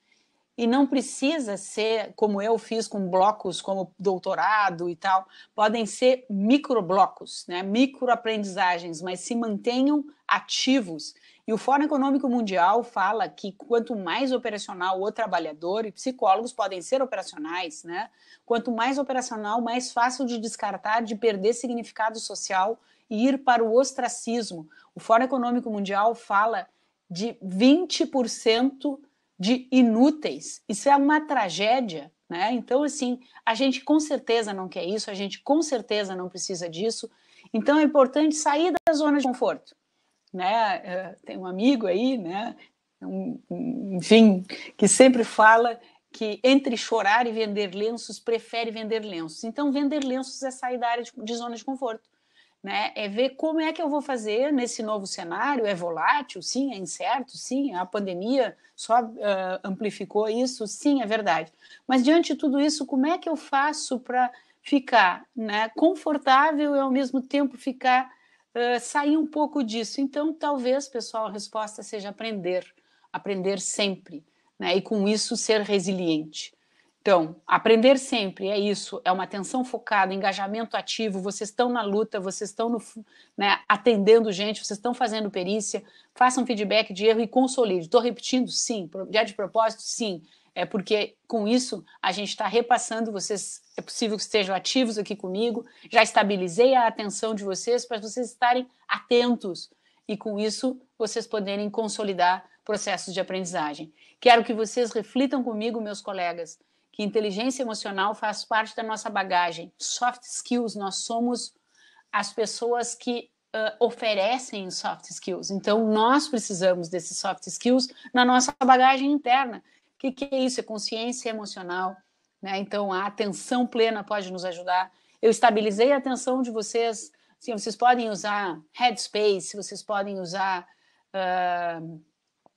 e não precisa ser como eu fiz com blocos como doutorado e tal, podem ser microblocos, né? Microaprendizagens, mas se mantenham ativos. E o Fórum Econômico Mundial fala que quanto mais operacional o trabalhador, e psicólogos podem ser operacionais, né? Quanto mais operacional, mais fácil de descartar, de perder significado social e ir para o ostracismo. O Fórum Econômico Mundial fala de 20% de inúteis. Isso é uma tragédia, né? Então, assim, a gente com certeza não quer isso, a gente com certeza não precisa disso. Então, é importante sair da zona de conforto, né? Tem um amigo aí, né? Enfim, que sempre fala que entre chorar e vender lenços, prefere vender lenços. Então, vender lenços é sair da área de zona de conforto. Né? É ver como é que eu vou fazer nesse novo cenário. É volátil, sim, é incerto, sim, a pandemia só amplificou isso, sim, é verdade. Mas diante de tudo isso, como é que eu faço para ficar, né, confortável e ao mesmo tempo sair um pouco disso? Então, talvez, pessoal, a resposta seja aprender sempre, né? E com isso ser resiliente. Então, aprender sempre é isso, é uma atenção focada, engajamento ativo, vocês estão na luta, vocês estão né, atendendo gente, vocês estão fazendo perícia, façam feedback de erro e consolide. Estou repetindo? Sim. Já de propósito? Sim. É porque com isso a gente está repassando, vocês, é possível que estejam ativos aqui comigo, já estabilizei a atenção de vocês para vocês estarem atentos e com isso vocês poderem consolidar processos de aprendizagem. Quero que vocês reflitam comigo, meus colegas, que inteligência emocional faz parte da nossa bagagem. Soft skills, nós somos as pessoas que oferecem soft skills. Então, nós precisamos desses soft skills na nossa bagagem interna. O que é isso? É consciência emocional, né? Então, a atenção plena pode nos ajudar. Eu estabilizei a atenção de vocês. Sim, vocês podem usar Headspace, vocês podem usar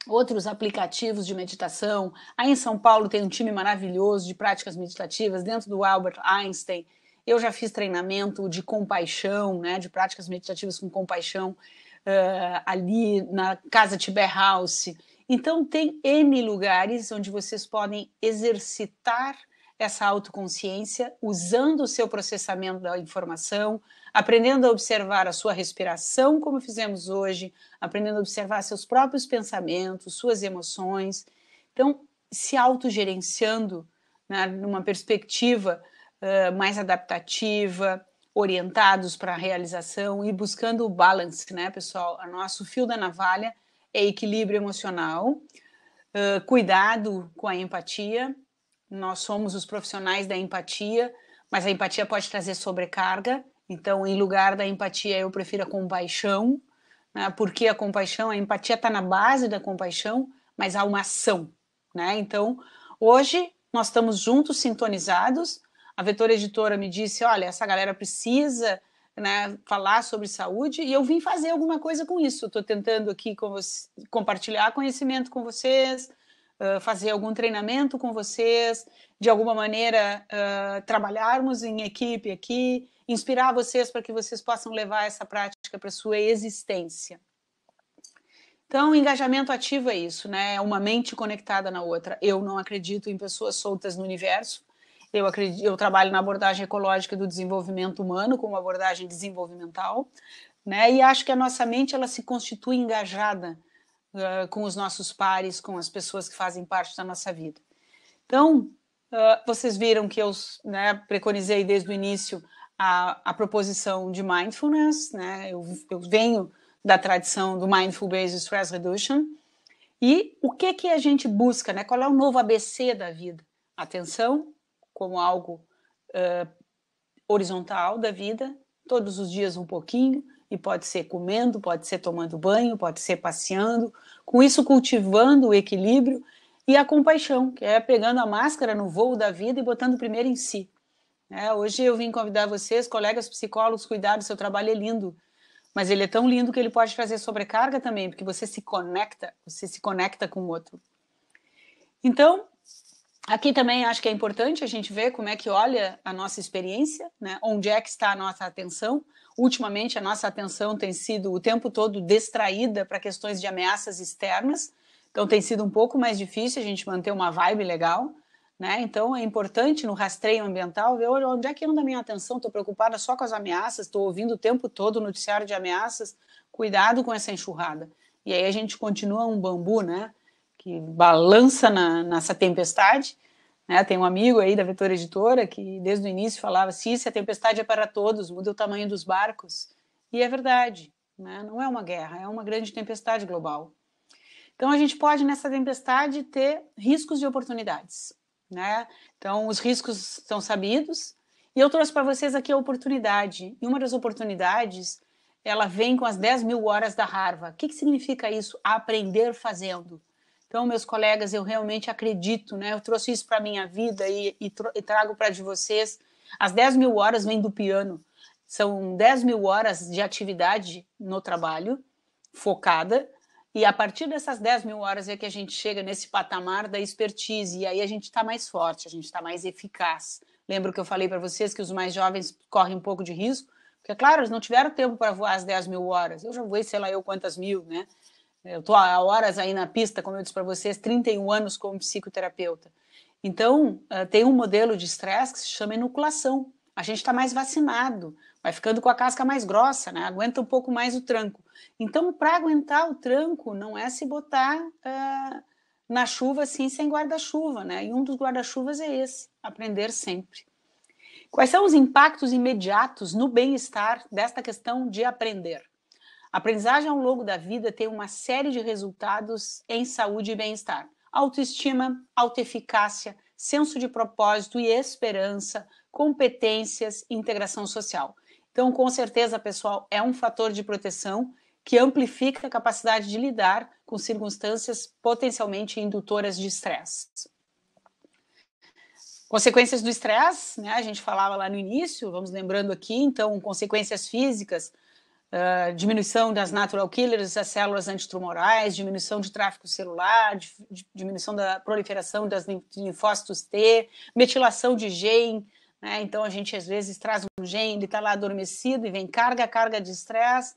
outros aplicativos de meditação. Aí em São Paulo tem um time maravilhoso de práticas meditativas dentro do Albert Einstein. Eu já fiz treinamento de compaixão, né, de práticas meditativas com compaixão ali na Casa Tiber House. Então tem N lugares onde vocês podem exercitar essa autoconsciência usando o seu processamento da informação, aprendendo a observar a sua respiração, como fizemos hoje, aprendendo a observar seus próprios pensamentos, suas emoções. Então, se autogerenciando, né, numa perspectiva mais adaptativa, orientados para a realização e buscando o balance, né, pessoal? O nosso fio da navalha é equilíbrio emocional, cuidado com a empatia. Nós somos os profissionais da empatia, mas a empatia pode trazer sobrecarga. Então, em lugar da empatia, eu prefiro a compaixão, né? Porque a compaixão, a empatia está na base da compaixão, mas há uma ação, né? Então, hoje nós estamos juntos, sintonizados. A Vetor Editora me disse, olha, essa galera precisa, né, falar sobre saúde, e eu vim fazer alguma coisa com isso. Estou tentando aqui compartilhar conhecimento com vocês, fazer algum treinamento com vocês, de alguma maneira trabalharmos em equipe aqui, inspirar vocês para que vocês possam levar essa prática para a sua existência. Então, engajamento ativo é isso, né? É uma mente conectada na outra. Eu não acredito em pessoas soltas no universo. Eu trabalho na abordagem ecológica do desenvolvimento humano, como abordagem desenvolvimental, né? E acho que a nossa mente ela se constitui engajada com os nossos pares, com as pessoas que fazem parte da nossa vida. Então, vocês viram que eu, né, preconizei desde o início a proposição de mindfulness, né? Eu venho da tradição do Mindful Based Stress Reduction. E o que a gente busca, né? Qual é o novo ABC da vida? Atenção como algo horizontal da vida, todos os dias um pouquinho, e pode ser comendo, pode ser tomando banho, pode ser passeando, com isso cultivando o equilíbrio, e a compaixão, que é pegando a máscara no voo da vida e botando primeiro em si. Hoje eu vim convidar vocês, colegas psicólogos, cuidar do seu trabalho, é lindo, mas ele é tão lindo que ele pode trazer sobrecarga também, porque você se conecta com o outro. Então, aqui também acho que é importante a gente ver como é que olha a nossa experiência, né? Onde é que está a nossa atenção. Ultimamente, a nossa atenção tem sido o tempo todo distraída para questões de ameaças externas, então tem sido um pouco mais difícil a gente manter uma vibe legal, né? Então é importante no rastreio ambiental ver onde é que anda a minha atenção, estou preocupada só com as ameaças, estou ouvindo o tempo todo o noticiário de ameaças, cuidado com essa enxurrada. E aí a gente continua um bambu, né? Que balança nessa tempestade, né? Tem um amigo aí da Vetor Editora que desde o início falava assim, se a tempestade é para todos, muda o tamanho dos barcos, e é verdade, né? Não é uma guerra, é uma grande tempestade global. Então a gente pode nessa tempestade ter riscos e oportunidades, né? Então os riscos são sabidos, e eu trouxe para vocês aqui a oportunidade, e uma das oportunidades ela vem com as 10.000 horas da Harvard. O que significa isso? Aprender fazendo. Então, meus colegas, eu realmente acredito, né? Eu trouxe isso para a minha vida e trago para de vocês. As 10.000 horas vêm do piano. São 10.000 horas de atividade no trabalho, focada, e a partir dessas 10.000 horas é que a gente chega nesse patamar da expertise, e aí a gente está mais forte, a gente está mais eficaz. Lembro que eu falei para vocês que os mais jovens correm um pouco de risco, porque, claro, eles não tiveram tempo para voar as 10.000 horas. Eu já voei, sei lá, quantas mil, né? Eu estou há horas aí na pista, como eu disse para vocês, 31 anos como psicoterapeuta. Então, tem um modelo de estresse que se chama inoculação. A gente está mais vacinado, vai ficando com a casca mais grossa, né? Aguenta um pouco mais o tranco. Então, para aguentar o tranco, não é se botar na chuva assim, sem guarda-chuva, né? E um dos guarda-chuvas é esse, aprender sempre. Quais são os impactos imediatos no bem-estar desta questão de aprender? A aprendizagem ao longo da vida tem uma série de resultados em saúde e bem-estar. Autoestima, autoeficácia, senso de propósito e esperança, competências e integração social. Então, com certeza, pessoal, é um fator de proteção que amplifica a capacidade de lidar com circunstâncias potencialmente indutoras de estresse. Consequências do estresse, né? A gente falava lá no início, vamos lembrando aqui, então, consequências físicas, diminuição das natural killers, das células antitumorais, diminuição de tráfego celular, diminuição da proliferação das linfócitos T, metilação de gene, né? Então a gente às vezes traz um gene, ele está lá adormecido e vem carga de estresse,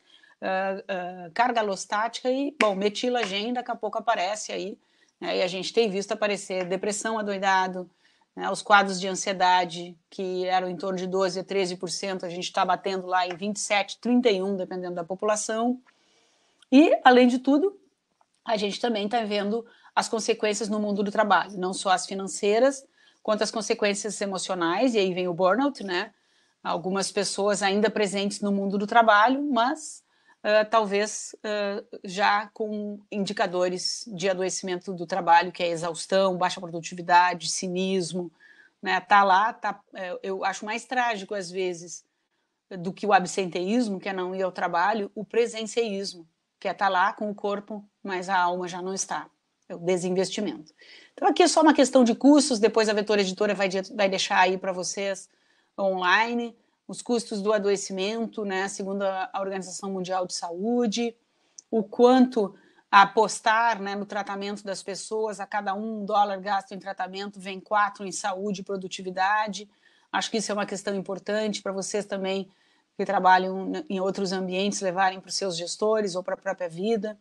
carga alostática e, bom, metila gene, daqui a pouco aparece aí, né? E a gente tem visto aparecer depressão adoidado, né, os quadros de ansiedade, que eram em torno de 12% a 13%, a gente está batendo lá em 27%, 31%, dependendo da população. E, além de tudo, a gente também está vendo as consequências no mundo do trabalho, não só as financeiras, quanto as consequências emocionais, e aí vem o burnout, né? Algumas pessoas ainda presentes no mundo do trabalho, mas talvez já com indicadores de adoecimento do trabalho, que é exaustão, baixa produtividade, cinismo, né? Eu acho mais trágico às vezes do que o absenteísmo, que é não ir ao trabalho, o presenceísmo, que é estar lá com o corpo, mas a alma já não está, é o desinvestimento. Então aqui é só uma questão de custos, depois a Vetor Editora vai deixar aí para vocês online, os custos do adoecimento, né, segundo a Organização Mundial de Saúde, o quanto apostar, né, no tratamento das pessoas, a cada $1 gasto em tratamento, vem 4 em saúde e produtividade. Acho que isso é uma questão importante para vocês também que trabalham em outros ambientes levarem para os seus gestores ou para a própria vida.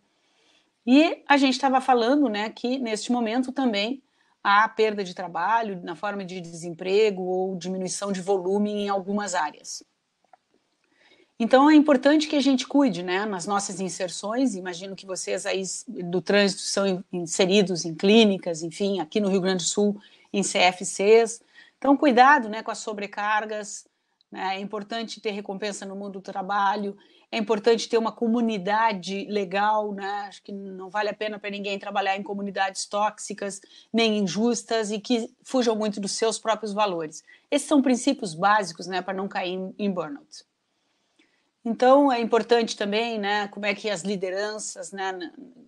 E a gente estava falando, né, que neste momento também há perda de trabalho na forma de desemprego ou diminuição de volume em algumas áreas. Então é importante que a gente cuide, né, nas nossas inserções. Imagino que vocês aí do trânsito são inseridos em clínicas, enfim, aqui no Rio Grande do Sul, em CFCs. Então cuidado, né, com as sobrecargas, né? É importante ter recompensa no mundo do trabalho, é importante ter uma comunidade legal, né? Acho que não vale a pena para ninguém trabalhar em comunidades tóxicas, nem injustas e que fujam muito dos seus próprios valores. Esses são princípios básicos, né, para não cair em burnout. Então, é importante também, né, como é que as lideranças, né,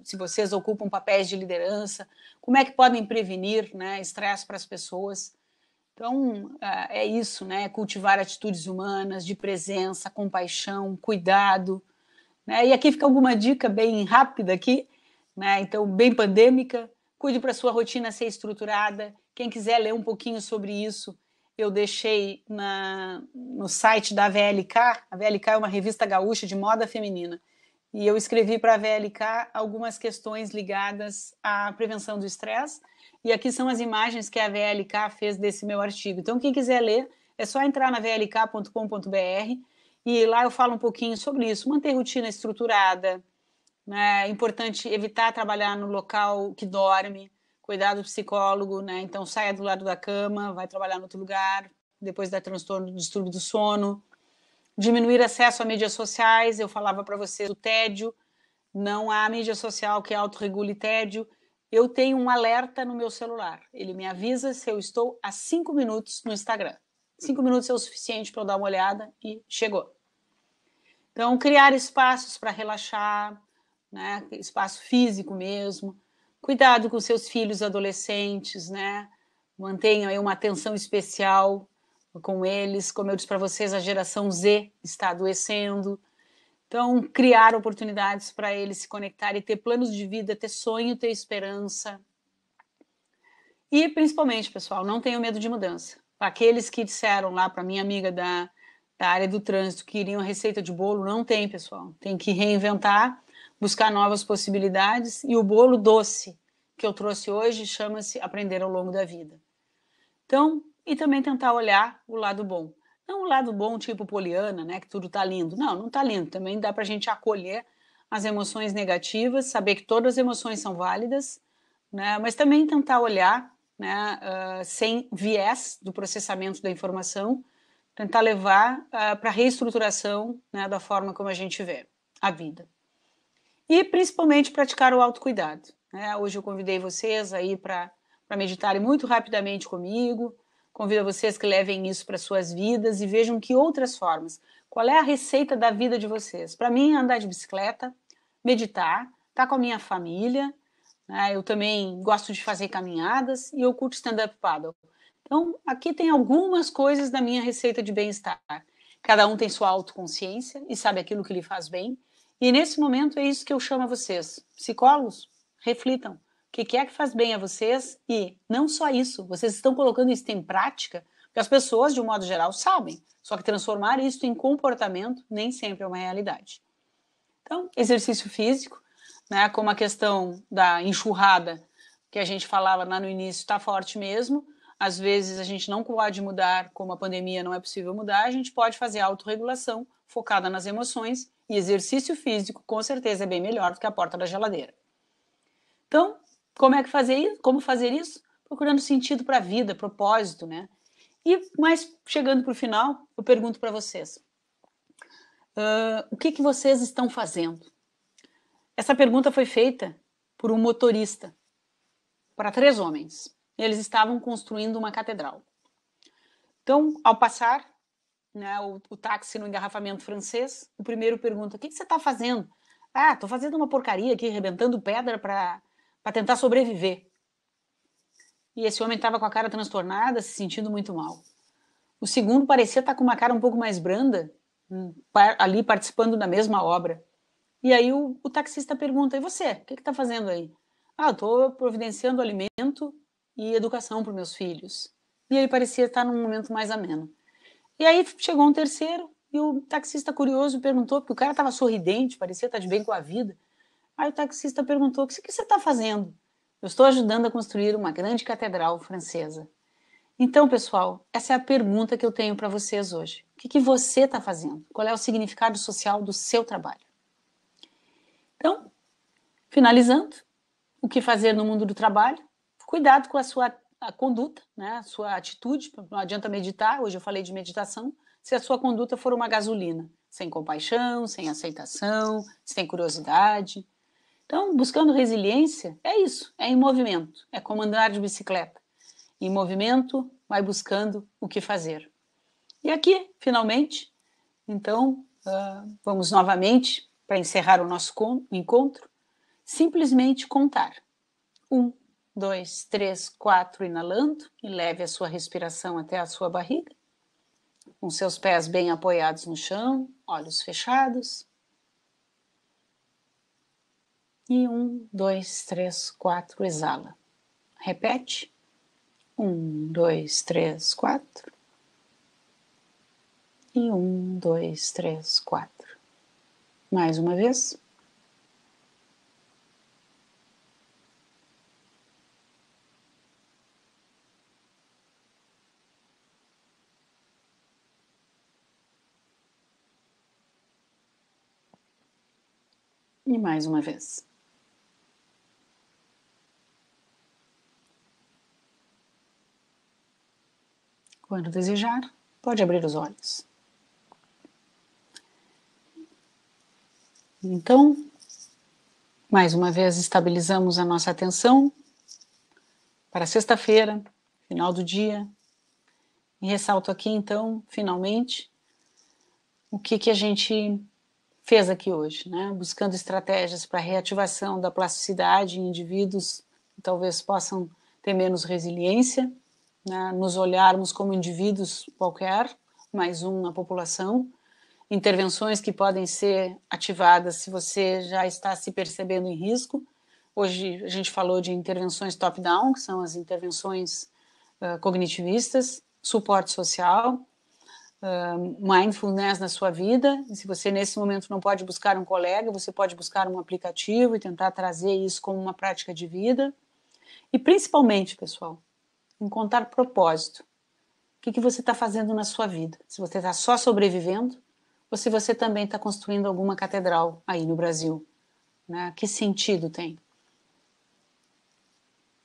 se vocês ocupam papéis de liderança, como é que podem prevenir, né, estresse para as pessoas. Então, é isso, né, cultivar atitudes humanas, de presença, compaixão, cuidado, né, e aqui fica alguma dica bem rápida aqui, né, então, bem pandêmica, cuide para a sua rotina ser estruturada. Quem quiser ler um pouquinho sobre isso, eu deixei no site da VLK. A VLK é uma revista gaúcha de moda feminina. E eu escrevi para a VLK algumas questões ligadas à prevenção do estresse. E aqui são as imagens que a VLK fez desse meu artigo. Então, quem quiser ler, é só entrar na vlk.com.br e lá eu falo um pouquinho sobre isso. Manter rotina estruturada, né? É importante evitar trabalhar no local que dorme, cuidar do psicólogo, né? Então saia do lado da cama, vai trabalhar em outro lugar, depois dá transtorno do distúrbio do sono. Diminuir acesso a mídias sociais, eu falava para vocês o tédio, não há mídia social que autorregule tédio. Eu tenho um alerta no meu celular, ele me avisa se eu estou há 5 minutos no Instagram. 5 minutos é o suficiente para eu dar uma olhada e chegou. Então, criar espaços para relaxar, né? Espaço físico mesmo. Cuidado com seus filhos adolescentes, né? Mantenham aí uma atenção especial com eles. Como eu disse para vocês, a geração Z está adoecendo. Então, criar oportunidades para eles se conectarem, ter planos de vida, ter sonho, ter esperança. E, principalmente, pessoal, não tenham medo de mudança. Aqueles que disseram lá para minha amiga da área do trânsito que queriam receita de bolo, não tem, pessoal. Tem que reinventar, buscar novas possibilidades. E o bolo doce que eu trouxe hoje chama-se Aprender ao Longo da Vida. Então, e também tentar olhar o lado bom. Não o lado bom tipo Poliana, né, que tudo está lindo. Não está lindo. Também dá para a gente acolher as emoções negativas, saber que todas as emoções são válidas, né, mas também tentar olhar, né, sem viés do processamento da informação, tentar levar para a reestruturação, né, da forma como a gente vê a vida. E principalmente praticar o autocuidado, né? Hoje eu convidei vocês aí para meditarem muito rapidamente comigo, convido vocês que levem isso para suas vidas e vejam que outras formas. Qual é a receita da vida de vocês? Para mim, andar de bicicleta, meditar, estar com a minha família, né? Eu também gosto de fazer caminhadas e eu curto stand-up paddle. Então, aqui tem algumas coisas da minha receita de bem-estar. Cada um tem sua autoconsciência e sabe aquilo que lhe faz bem. E nesse momento é isso que eu chamo a vocês. Psicólogos, reflitam. O que é que faz bem a vocês? E não só isso, vocês estão colocando isso em prática, porque as pessoas, de um modo geral, sabem. Só que transformar isso em comportamento nem sempre é uma realidade. Então, exercício físico, né, como a questão da enxurrada que a gente falava lá no início, está forte mesmo. Às vezes a gente não pode mudar, como a pandemia não é possível mudar, a gente pode fazer autorregulação focada nas emoções e exercício físico com certeza é bem melhor do que a porta da geladeira. Então, como fazer isso? Procurando sentido para a vida, propósito, né? Mas chegando para o final, eu pergunto para vocês, o que vocês estão fazendo? Essa pergunta foi feita por um motorista para 3 homens. Eles estavam construindo uma catedral. Então, ao passar, né, o táxi no engarrafamento francês, o primeiro pergunta, o que você está fazendo? Ah, estou fazendo uma porcaria aqui, arrebentando pedra para tentar sobreviver. E esse homem estava com a cara transtornada, se sentindo muito mal. O segundo parecia estar com uma cara um pouco mais branda, ali participando da mesma obra. E aí o taxista pergunta, e você, o que está fazendo aí? Ah, eu estou providenciando alimento e educação para os meus filhos. E ele parecia estar num momento mais ameno. E aí chegou um terceiro, e o taxista curioso perguntou, porque o cara estava sorridente, parecia estar de bem com a vida. Aí o taxista perguntou, o que você está fazendo? Eu estou ajudando a construir uma grande catedral francesa. Então, pessoal, essa é a pergunta que eu tenho para vocês hoje. O que você está fazendo? Qual é o significado social do seu trabalho? Então, finalizando, o que fazer no mundo do trabalho? Cuidado com a sua conduta, né? A sua atitude. Não adianta meditar, hoje eu falei de meditação, se a sua conduta for uma gasolina, sem compaixão, sem aceitação, sem curiosidade. Então, buscando resiliência, é isso, é em movimento, é como andar de bicicleta. Em movimento, vai buscando o que fazer. E aqui, finalmente, então, vamos novamente, para encerrar o nosso encontro, simplesmente contar. 1, 2, 3, 4, inalando, e leve a sua respiração até a sua barriga, com seus pés bem apoiados no chão, olhos fechados. E 1, 2, 3, 4, exala. Repete. 1, 2, 3, 4. E 1, 2, 3, 4. Mais uma vez. E mais uma vez. Quando desejar, pode abrir os olhos. Então, mais uma vez estabilizamos a nossa atenção para sexta-feira, final do dia. E ressalto aqui, então, finalmente, o que a gente fez aqui hoje, né? Buscando estratégias para reativação da plasticidade em indivíduos que talvez possam ter menos resiliência, né? Nos olharmos como indivíduos qualquer, mais um na população, intervenções que podem ser ativadas se você já está se percebendo em risco. Hoje a gente falou de intervenções top-down, que são as intervenções cognitivistas, suporte social, mindfulness na sua vida. E se você nesse momento não pode buscar um colega, você pode buscar um aplicativo e tentar trazer isso como uma prática de vida. E principalmente, pessoal, encontrar propósito. O que você está fazendo na sua vida? Se você está só sobrevivendo, ou se você também está construindo alguma catedral aí no Brasil, né? Que sentido tem?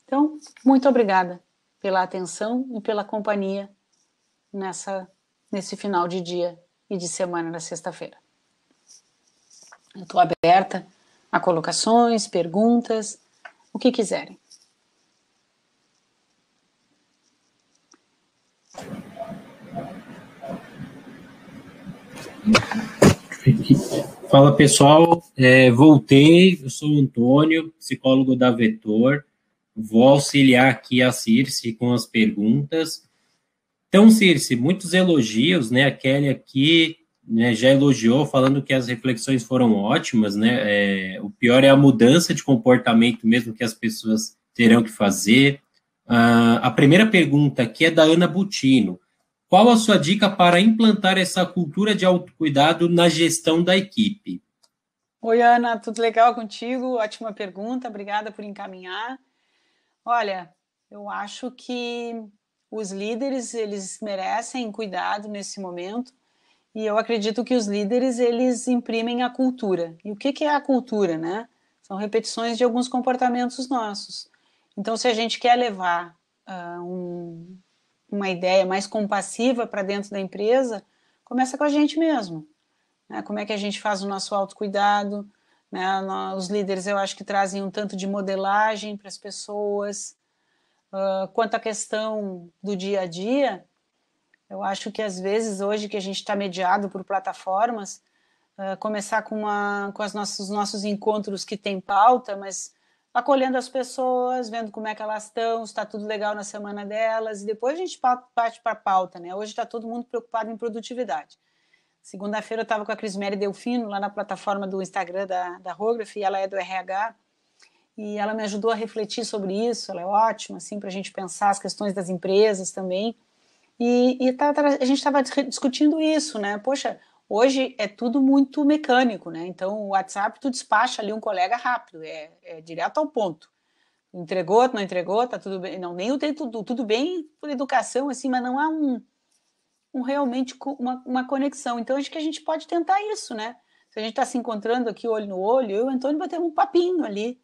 Então, muito obrigada pela atenção e pela companhia nesse final de dia e de semana da sexta-feira. Eu estou aberta a colocações, perguntas, o que quiserem.
Fala, pessoal, voltei, eu sou o Antônio, psicólogo da Vetor, vou auxiliar aqui a Circe com as perguntas. Então, Circe, muitos elogios, né, a Kelly aqui, né, já elogiou, falando que as reflexões foram ótimas, né, o pior é a mudança de comportamento mesmo que as pessoas terão que fazer. A primeira pergunta aqui é da Ana Butino. Qual a sua dica para implantar essa cultura de autocuidado na gestão da equipe?
Oi, Ana, tudo legal contigo? Ótima pergunta, obrigada por encaminhar. Olha, eu acho que os líderes, eles merecem cuidado nesse momento, e eu acredito que os líderes, eles imprimem a cultura. E o que é a cultura, né? São repetições de alguns comportamentos nossos. Então, se a gente quer levar uma ideia mais compassiva para dentro da empresa, começa com a gente mesmo. Né? Como é que a gente faz o nosso autocuidado? Né? Os líderes, eu acho que trazem um tanto de modelagem para as pessoas. Quanto à questão do dia a dia, eu acho que às vezes, hoje que a gente está mediado por plataformas, começar com os nossos encontros que tem pauta, mas acolhendo as pessoas, vendo como é que elas estão, se está tudo legal na semana delas, e depois a gente parte para a pauta, né? Hoje está todo mundo preocupado em produtividade. Segunda-feira eu estava com a Crismere Delfino, lá na plataforma do Instagram da Rograph, e ela é do RH, e ela me ajudou a refletir sobre isso, ela é ótima, assim, para a gente pensar as questões das empresas também, e a gente estava discutindo isso, né? Poxa, hoje é tudo muito mecânico, né? Então, o WhatsApp, tu despacha ali um colega rápido, é direto ao ponto. Entregou, não entregou, tá tudo bem. Não, nem o tudo bem por educação, assim, mas não há realmente uma conexão. Então, acho que a gente pode tentar isso, né? Se a gente está se encontrando aqui olho no olho, eu e o Antônio batemos um papinho ali,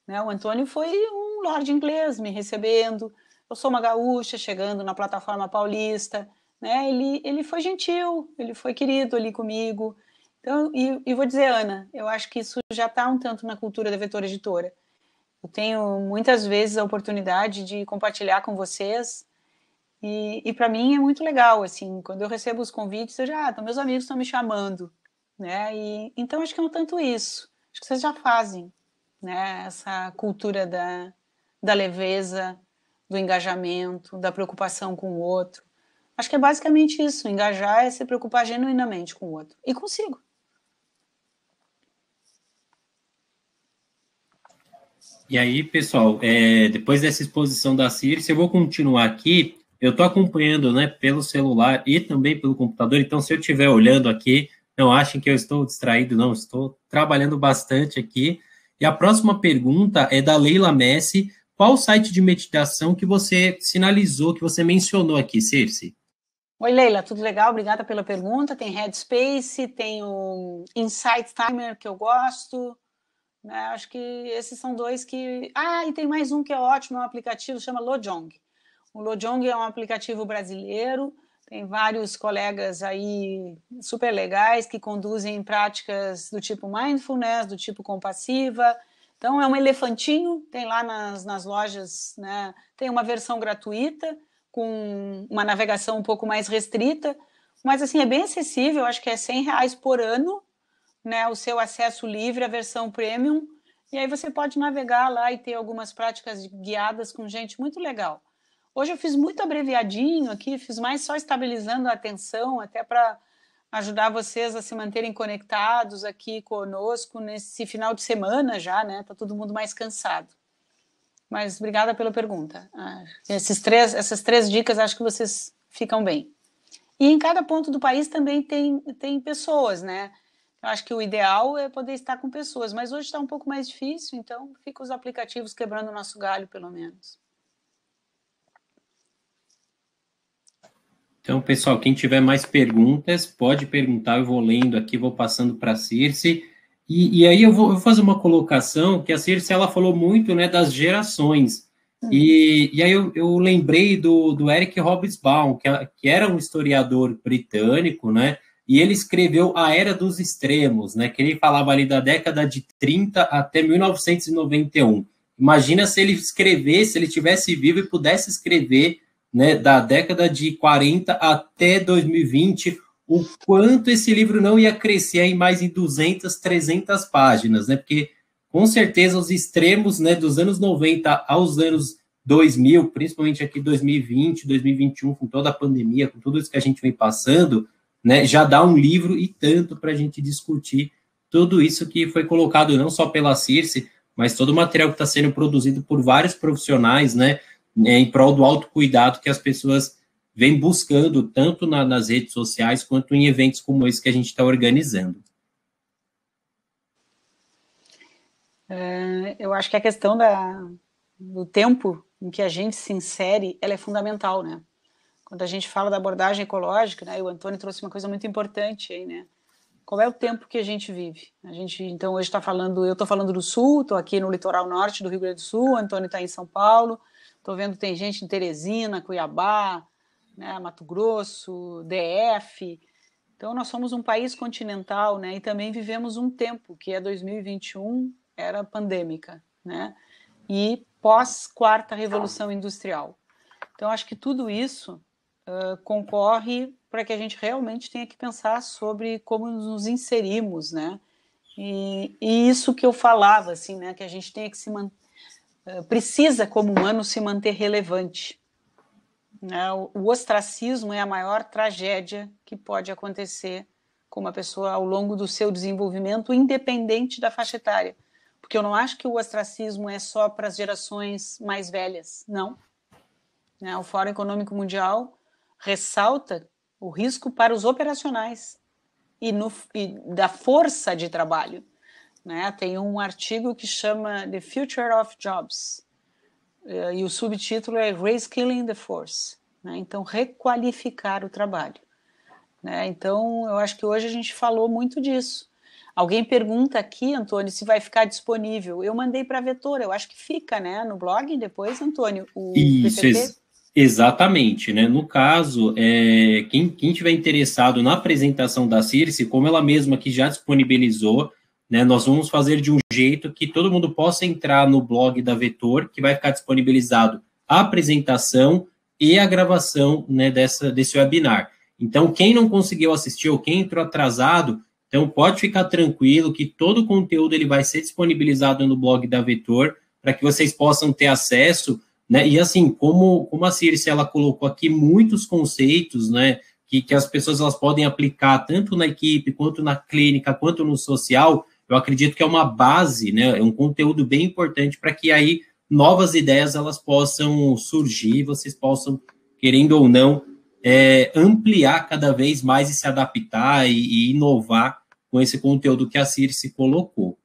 né? O Antônio foi um lord inglês me recebendo, eu sou uma gaúcha chegando na plataforma paulista, né? Ele foi gentil, ele foi querido ali comigo. Então, e vou dizer, Ana, eu acho que isso já está um tanto na cultura da Vetor Editora. Eu tenho muitas vezes a oportunidade de compartilhar com vocês, e para mim é muito legal, assim, quando eu recebo os convites, eu já, meus amigos estão me chamando, né? E então acho que é um tanto isso. Acho que vocês já fazem, né? Essa cultura da leveza, do engajamento, da preocupação com o outro. Acho que é basicamente isso. Engajar é se preocupar genuinamente com o outro. E consigo.
E aí, pessoal, depois dessa exposição da Circe, eu vou continuar aqui. Eu estou acompanhando, né, pelo celular e também pelo computador, então se eu estiver olhando aqui, não achem que eu estou distraído, não, estou trabalhando bastante aqui. E a próxima pergunta é da Leila Messi. Qual o site de meditação que você sinalizou, que você mencionou aqui, Circe?
Oi, Leila, tudo legal? Obrigada pela pergunta. Tem Headspace, tem o Insight Timer, que eu gosto, né? Acho que esses são dois que... Ah, e tem mais um que é ótimo, é um aplicativo, chama Lojong. O Lojong é um aplicativo brasileiro, tem vários colegas aí super legais que conduzem práticas do tipo mindfulness, do tipo compassiva. Então, é um elefantinho, tem lá nas lojas, né? Tem uma versão gratuita, com uma navegação um pouco mais restrita, mas assim, é bem acessível, acho que é R$100 por ano, né? O seu acesso livre, a versão premium, e aí você pode navegar lá e ter algumas práticas guiadas com gente muito legal. Hoje eu fiz muito abreviadinho aqui, fiz mais só estabilizando a atenção, até para ajudar vocês a se manterem conectados aqui conosco nesse final de semana já, né? Tá todo mundo mais cansado. Mas obrigada pela pergunta. Essas três dicas acho que vocês ficam bem. E em cada ponto do país também tem pessoas, né? Eu acho que o ideal é poder estar com pessoas, mas hoje está um pouco mais difícil, então fica os aplicativos quebrando o nosso galho, pelo menos.
Então, pessoal, quem tiver mais perguntas, pode perguntar, eu vou lendo aqui, vou passando para a Circe. E aí eu vou fazer uma colocação, que a Circe, ela falou muito, né, das gerações. E aí eu lembrei do Eric Hobsbawm, que era um historiador britânico, né, e ele escreveu A Era dos Extremos, né, que ele falava ali da década de 30 até 1991. Imagina se ele escrevesse, se ele estivesse vivo e pudesse escrever, né, da década de 40 até 2020, o quanto esse livro não ia crescer em mais de 200, 300 páginas, né, porque com certeza os extremos, né, dos anos 90 aos anos 2000, principalmente aqui 2020, 2021, com toda a pandemia, com tudo isso que a gente vem passando, né, já dá um livro e tanto para a gente discutir tudo isso que foi colocado não só pela Circe, mas todo o material que está sendo produzido por vários profissionais, né, em prol do autocuidado que as pessoas vêm buscando, tanto nas redes sociais, quanto em eventos como esse que a gente está organizando.
Eu acho que a questão do tempo em que a gente se insere, ela é fundamental, né? Quando a gente fala da abordagem ecológica, né, e o Antônio trouxe uma coisa muito importante aí, né? Qual é o tempo que a gente vive? A gente, então, hoje eu estou falando do Sul, estou aqui no litoral norte do Rio Grande do Sul, o Antônio está em São Paulo, estou vendo que tem gente em Teresina, Cuiabá, né, Mato Grosso, DF. Então, nós somos um país continental, né, e também vivemos um tempo, que é 2021, era pandêmica, né, e pós-quarta revolução industrial. Então, acho que tudo isso concorre para que a gente realmente tenha que pensar sobre como nos inserimos, né? E isso que eu falava, assim, né? Que a gente tem que precisa, como humano, se manter relevante. Né? O ostracismo é a maior tragédia que pode acontecer com uma pessoa ao longo do seu desenvolvimento, independente da faixa etária. Porque eu não acho que o ostracismo é só para as gerações mais velhas, não. Né? O Fórum Econômico Mundial ressalta o risco para os operacionais e da força de trabalho. Né? Tem um artigo que chama The Future of Jobs, e o subtítulo é Reskilling the Force. Né? Então, requalificar o trabalho. Né? Então, eu acho que hoje a gente falou muito disso. Alguém pergunta aqui, Antônio, se vai ficar disponível. Eu mandei para a Vetor, eu acho que fica, né, no blog depois, Antônio, o
Isso,
PPT.
Exatamente, né? No caso, quem tiver interessado na apresentação da Circe, como ela mesma que já disponibilizou, né, nós vamos fazer de um jeito que todo mundo possa entrar no blog da Vetor, que vai ficar disponibilizado a apresentação e a gravação, né, desse webinar. Então, quem não conseguiu assistir ou quem entrou atrasado, então pode ficar tranquilo que todo o conteúdo ele vai ser disponibilizado no blog da Vetor, para que vocês possam ter acesso. Né? E assim, como a Circe ela colocou aqui muitos conceitos, né, que as pessoas elas podem aplicar tanto na equipe, quanto na clínica, quanto no social, eu acredito que é uma base, né, é um conteúdo bem importante para que aí novas ideias elas possam surgir, vocês possam, querendo ou não, ampliar cada vez mais e se adaptar e inovar com esse conteúdo que a Circe colocou.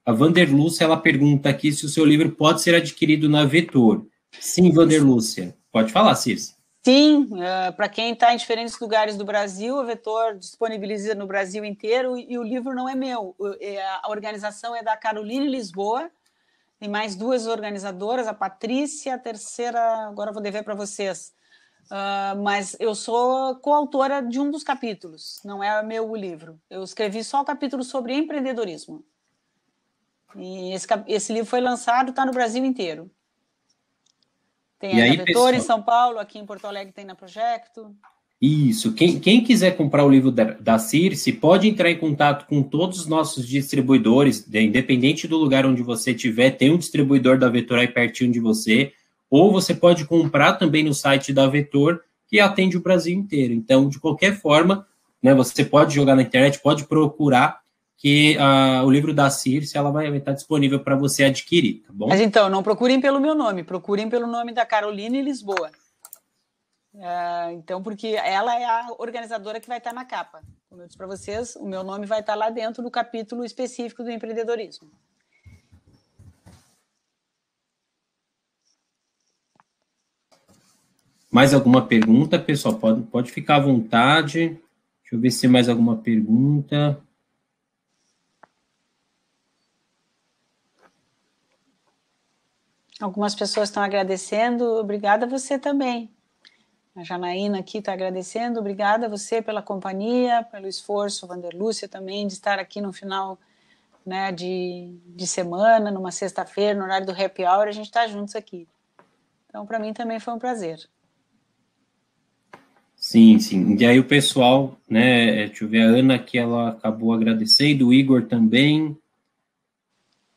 A Vanderlúcia, ela pergunta aqui se o seu livro pode ser adquirido na Vetor. Sim, Vanderlúcia. Pode falar, Circe.
Sim, para quem está em diferentes lugares do Brasil, a Vetor disponibiliza no Brasil inteiro e o livro não é meu. A organização é da Caroline Lisboa, tem mais duas organizadoras, a Patrícia, a terceira, agora vou dever para vocês. Mas eu sou coautora de um dos capítulos, não é meu o livro. Eu escrevi só o capítulo sobre empreendedorismo. E esse livro foi lançado, está no Brasil inteiro. Tem aí na Vetor, pessoal, em São Paulo, aqui em Porto Alegre tem na Projecto.
Isso. Quem quiser comprar o livro da Circe, pode entrar em contato com todos os nossos distribuidores, independente do lugar onde você estiver, tem um distribuidor da Vetor aí pertinho de você, ou você pode comprar também no site da Vetor, que atende o Brasil inteiro. Então, de qualquer forma, né, você pode jogar na internet, pode procurar, que o livro da Circe ela vai estar disponível para você adquirir, tá bom?
Mas então, não procurem pelo meu nome, procurem pelo nome da Caroline Lisboa. Então, porque ela é a organizadora que vai estar na capa. Como eu disse para vocês, o meu nome vai estar lá dentro do capítulo específico do empreendedorismo.
Mais alguma pergunta, pessoal? Pode ficar à vontade. Deixa eu ver se tem mais alguma pergunta.
Algumas pessoas estão agradecendo. Obrigada a você também. A Janaína aqui está agradecendo. Obrigada a você pela companhia, pelo esforço, Vanderlúcia também, de estar aqui no final, né, de semana, numa sexta-feira, no horário do happy hour, a gente está juntos aqui. Então, para mim também foi um prazer.
Sim, sim. E aí o pessoal, né, deixa eu ver, a Ana que ela acabou agradecendo, o Igor também.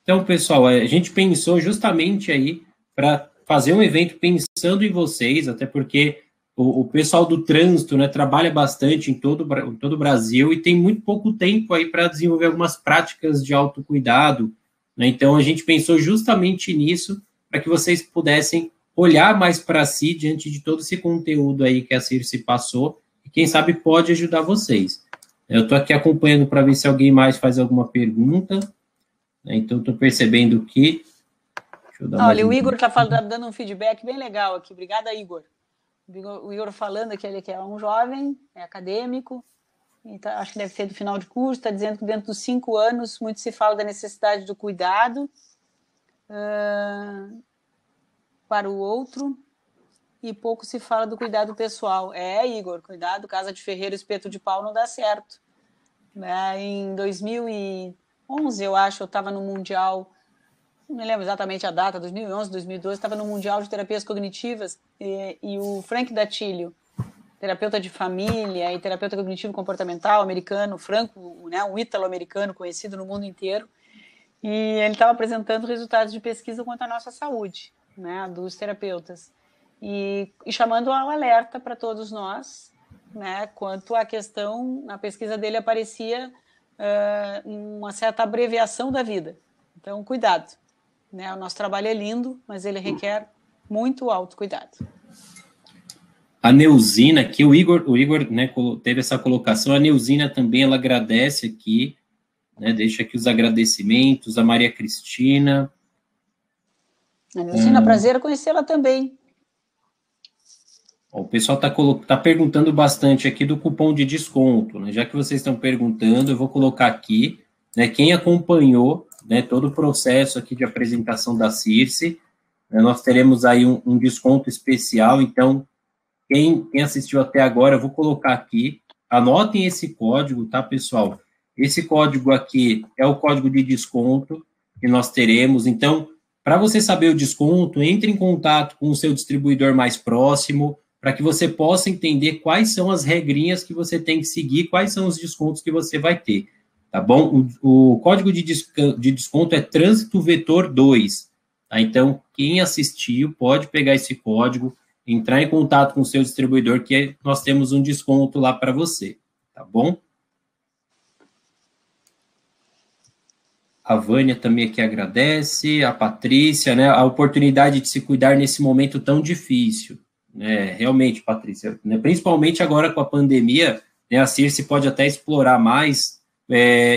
Então, pessoal, a gente pensou justamente aí para fazer um evento pensando em vocês, até porque o pessoal do trânsito, né, trabalha bastante em todo o Brasil e tem muito pouco tempo aí para desenvolver algumas práticas de autocuidado, né? Então, a gente pensou justamente nisso para que vocês pudessem olhar mais para si diante de todo esse conteúdo aí que a Circe passou e quem sabe pode ajudar vocês. Eu estou aqui acompanhando para ver se alguém mais faz alguma pergunta. Então, estou percebendo que... Deixa eu dar
Olha, o Igor está dando um feedback bem legal aqui. Obrigada, Igor. O Igor falando que ele é um jovem, é acadêmico, tá, acho que deve ser do final de curso, está dizendo que dentro dos 5 anos muito se fala da necessidade do cuidado para o outro e pouco se fala do cuidado pessoal. Igor, cuidado, casa de ferreiro, espeto de pau não dá certo. Né? Em 2011, eu acho, eu estava no Mundial, não me lembro exatamente a data, 2011, 2012, estava no Mundial de Terapias Cognitivas e o Frank Datilio, terapeuta de família e terapeuta cognitivo-comportamental americano, Franco, né, um ítalo-americano conhecido no mundo inteiro, e ele estava apresentando resultados de pesquisa quanto à nossa saúde, né, dos terapeutas, e chamando ao alerta para todos nós, né, quanto à questão, na pesquisa dele aparecia uma certa abreviação da vida. Então, cuidado. Né? O nosso trabalho é lindo, mas ele requer muito autocuidado.
A Neuzina aqui, o Igor, né, teve essa colocação, a Neuzina também, ela agradece aqui, né, deixa aqui os agradecimentos, a Maria Cristina.
A Neuzina, prazer conhecê-la também.
O pessoal tá perguntando bastante aqui do cupom de desconto, né? Já que vocês estão perguntando, eu vou colocar aqui, né, quem acompanhou, né, todo o processo aqui de apresentação da Circe, né, nós teremos aí um desconto especial, então, quem assistiu até agora, eu vou colocar aqui, anotem esse código, tá, pessoal? Esse código aqui é o código de desconto que nós teremos, então, para você saber o desconto, entre em contato com o seu distribuidor mais próximo, para que você possa entender quais são as regrinhas que você tem que seguir, quais são os descontos que você vai ter, tá bom? O código de desconto é Trânsito Vetor 2, tá? Então, quem assistiu pode pegar esse código, entrar em contato com o seu distribuidor, que nós temos um desconto lá para você, tá bom? A Vânia também aqui agradece, a Patrícia, né, a oportunidade de se cuidar nesse momento tão difícil. Realmente, Patrícia, né, principalmente agora com a pandemia, né, a Circe pode até explorar mais.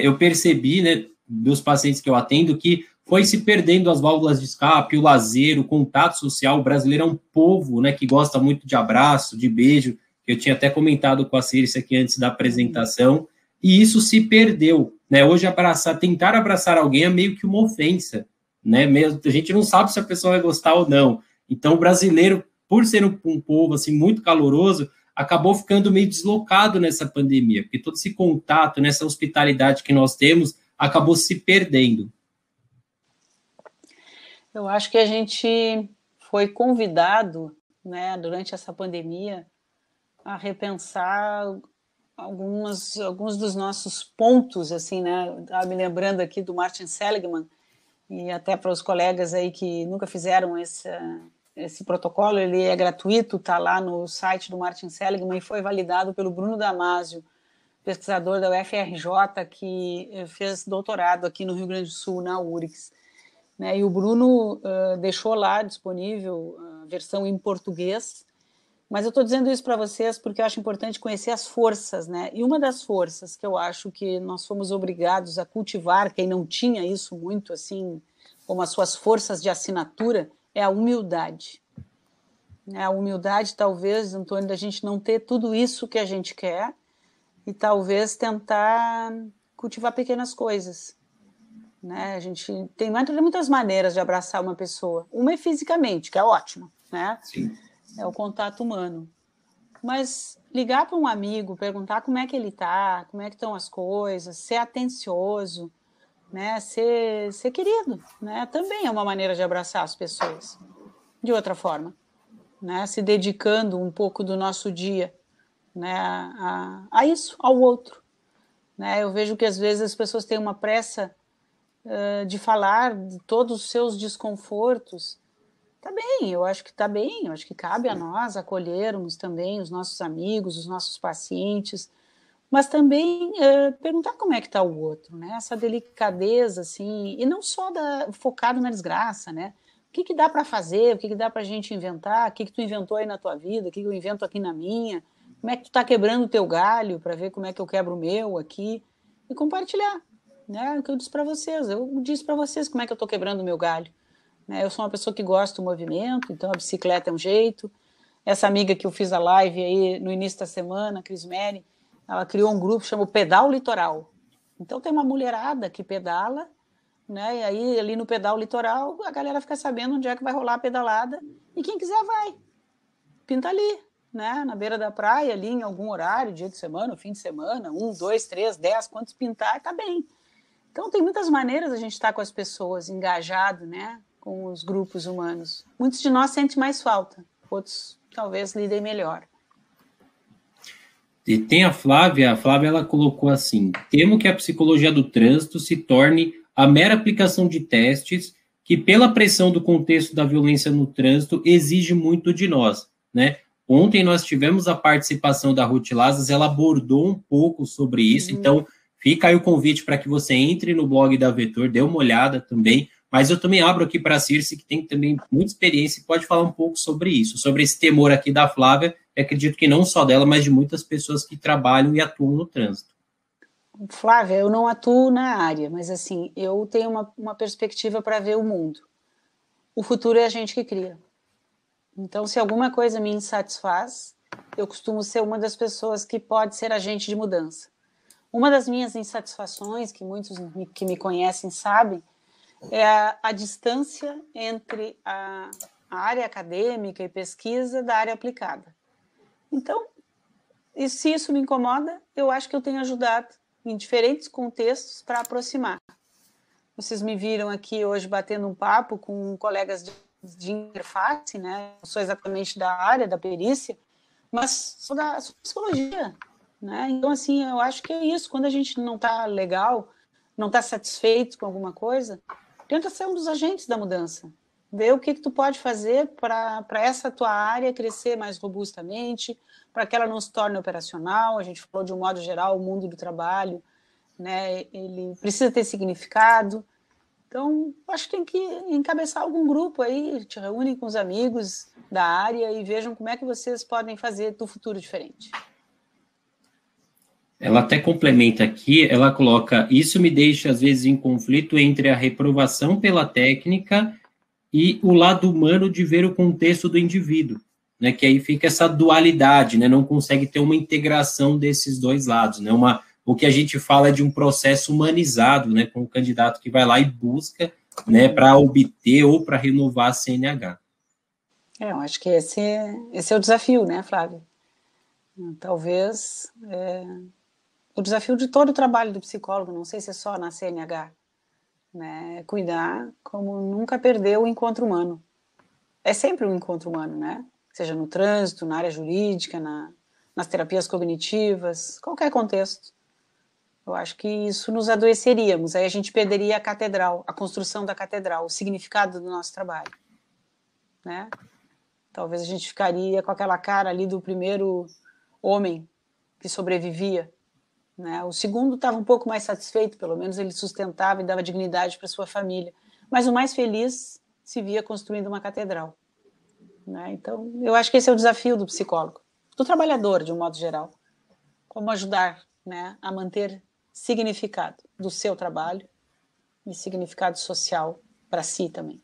Eu percebi, né, dos pacientes que eu atendo, que foi se perdendo as válvulas de escape, o lazer, o contato social. O brasileiro é um povo, né, que gosta muito de abraço, de beijo, que eu tinha até comentado com a Circe aqui antes da apresentação, e isso se perdeu. Né? Hoje, tentar abraçar alguém é meio que uma ofensa, né? Mesmo, a gente não sabe se a pessoa vai gostar ou não. Então, o brasileiro, por ser um povo assim, muito caloroso, acabou ficando meio deslocado nessa pandemia, porque todo esse contato, nessa hospitalidade que nós temos, acabou se perdendo.
Eu acho que a gente foi convidado, né, durante essa pandemia, a repensar alguns dos nossos pontos, assim, né? Estava me lembrando aqui do Martin Seligman, e até para os colegas aí que nunca fizeram esse protocolo, ele é gratuito, está lá no site do Martin Seligman e foi validado pelo Bruno Damasio, pesquisador da UFRJ, que fez doutorado aqui no Rio Grande do Sul, na URGS. Né? E o Bruno deixou lá disponível a versão em português. Mas eu estou dizendo isso para vocês porque eu acho importante conhecer as forças, né? E uma das forças que eu acho que nós fomos obrigados a cultivar, quem não tinha isso muito, assim, como as suas forças de assinatura, é a humildade. A humildade, talvez, Antônio, da gente não ter tudo isso que a gente quer e talvez tentar cultivar pequenas coisas. Né? A gente tem muitas maneiras de abraçar uma pessoa. Uma é fisicamente, que é ótimo, né?
Sim.
É o contato humano. Mas ligar para um amigo, perguntar como é que ele está, como é que estão as coisas, ser atencioso, né, ser querido, né, também é uma maneira de abraçar as pessoas, de outra forma, né, se dedicando um pouco do nosso dia, né, a isso, ao outro, né. Eu vejo que às vezes as pessoas têm uma pressa de falar de todos os seus desconfortos. Tá bem, eu acho que tá bem, eu acho que cabe a nós acolhermos também os nossos amigos, os nossos pacientes, mas também perguntar como é que está o outro, né? Essa delicadeza, assim, e não só focado na desgraça, né? O que dá para fazer, o que dá para a gente inventar, o que tu inventou aí na tua vida, o que eu invento aqui na minha, como é que tu está quebrando o teu galho para ver como é que eu quebro o meu aqui, e compartilhar, né? O que eu disse para vocês como é que eu estou quebrando o meu galho. Né? Eu sou uma pessoa que gosta do movimento, então a bicicleta é um jeito. Essa amiga que eu fiz a live aí no início da semana, a Cris Meri, ela criou um grupo chamado Pedal Litoral. Então tem uma mulherada que pedala, né? E aí ali no Pedal Litoral a galera fica sabendo onde é que vai rolar a pedalada e quem quiser vai. Pinta ali, né? Na beira da praia, ali em algum horário, dia de semana, fim de semana, 1, 2, 3, 10, quantos pintar, tá bem. Então tem muitas maneiras a gente estar com as pessoas, engajado, né? Com os grupos humanos. Muitos de nós sentem mais falta, outros talvez lidem melhor.
E tem a Flávia ela colocou assim: temo que a psicologia do trânsito se torne a mera aplicação de testes que, pela pressão do contexto da violência no trânsito, exige muito de nós, né? Ontem nós tivemos a participação da Ruth Lazas, ela abordou um pouco sobre isso, então fica aí o convite para que você entre no blog da Vetor, dê uma olhada também, mas eu também abro aqui para a Circe, que tem também muita experiência e pode falar um pouco sobre isso, sobre esse temor aqui da Flávia, e acredito que não só dela, mas de muitas pessoas que trabalham e atuam no trânsito.
Flávia, eu não atuo na área, mas assim, eu tenho uma perspectiva para ver o mundo. O futuro é a gente que cria. Então, se alguma coisa me insatisfaz, eu costumo ser uma das pessoas que pode ser agente de mudança. Uma das minhas insatisfações, que muitos que me conhecem sabem, é a distância entre a área acadêmica e pesquisa da área aplicada. Então, e se isso me incomoda, eu acho que eu tenho ajudado em diferentes contextos para aproximar. Vocês me viram aqui hoje batendo um papo com colegas de interface, né? Não sou exatamente da área da perícia, mas sou da psicologia, né? Então, assim, eu acho que é isso. Quando a gente não está legal, não está satisfeito com alguma coisa, tenta ser um dos agentes da mudança. Vê o que tu pode fazer para essa tua área crescer mais robustamente, para que ela não se torne operacional. A gente falou de um modo geral, o mundo do trabalho, né? Ele precisa ter significado. Então, acho que tem que encabeçar algum grupo aí, te reúnem com os amigos da área e vejam como é que vocês podem fazer do futuro diferente.
Ela até complementa aqui, ela coloca: isso me deixa, às vezes, em conflito entre a reprovação pela técnica e o lado humano de ver o contexto do indivíduo, né? Que aí fica essa dualidade, né? Não consegue ter uma integração desses dois lados, né? O que a gente fala é de um processo humanizado, né? Com o candidato que vai lá e busca, né? Para obter ou para renovar a CNH.
Eu acho que esse é o desafio, né, Flávio? Talvez o desafio de todo o trabalho do psicólogo, não sei se é só na CNH, né? Cuidar como nunca perder o encontro humano. É sempre um encontro humano, né? Seja no trânsito, na área jurídica, nas terapias cognitivas, qualquer contexto. Eu acho que isso nos adoeceríamos, aí a gente perderia a catedral, a construção da catedral, o significado do nosso trabalho, né? Talvez a gente ficaria com aquela cara ali do primeiro homem que sobrevivia, né? O segundo estava um pouco mais satisfeito, pelo menos ele sustentava e dava dignidade para sua família, mas o mais feliz se via construindo uma catedral, né? Então, eu acho que esse é o desafio do psicólogo, do trabalhador, de um modo geral, como ajudar, né, a manter significado do seu trabalho e significado social para si também.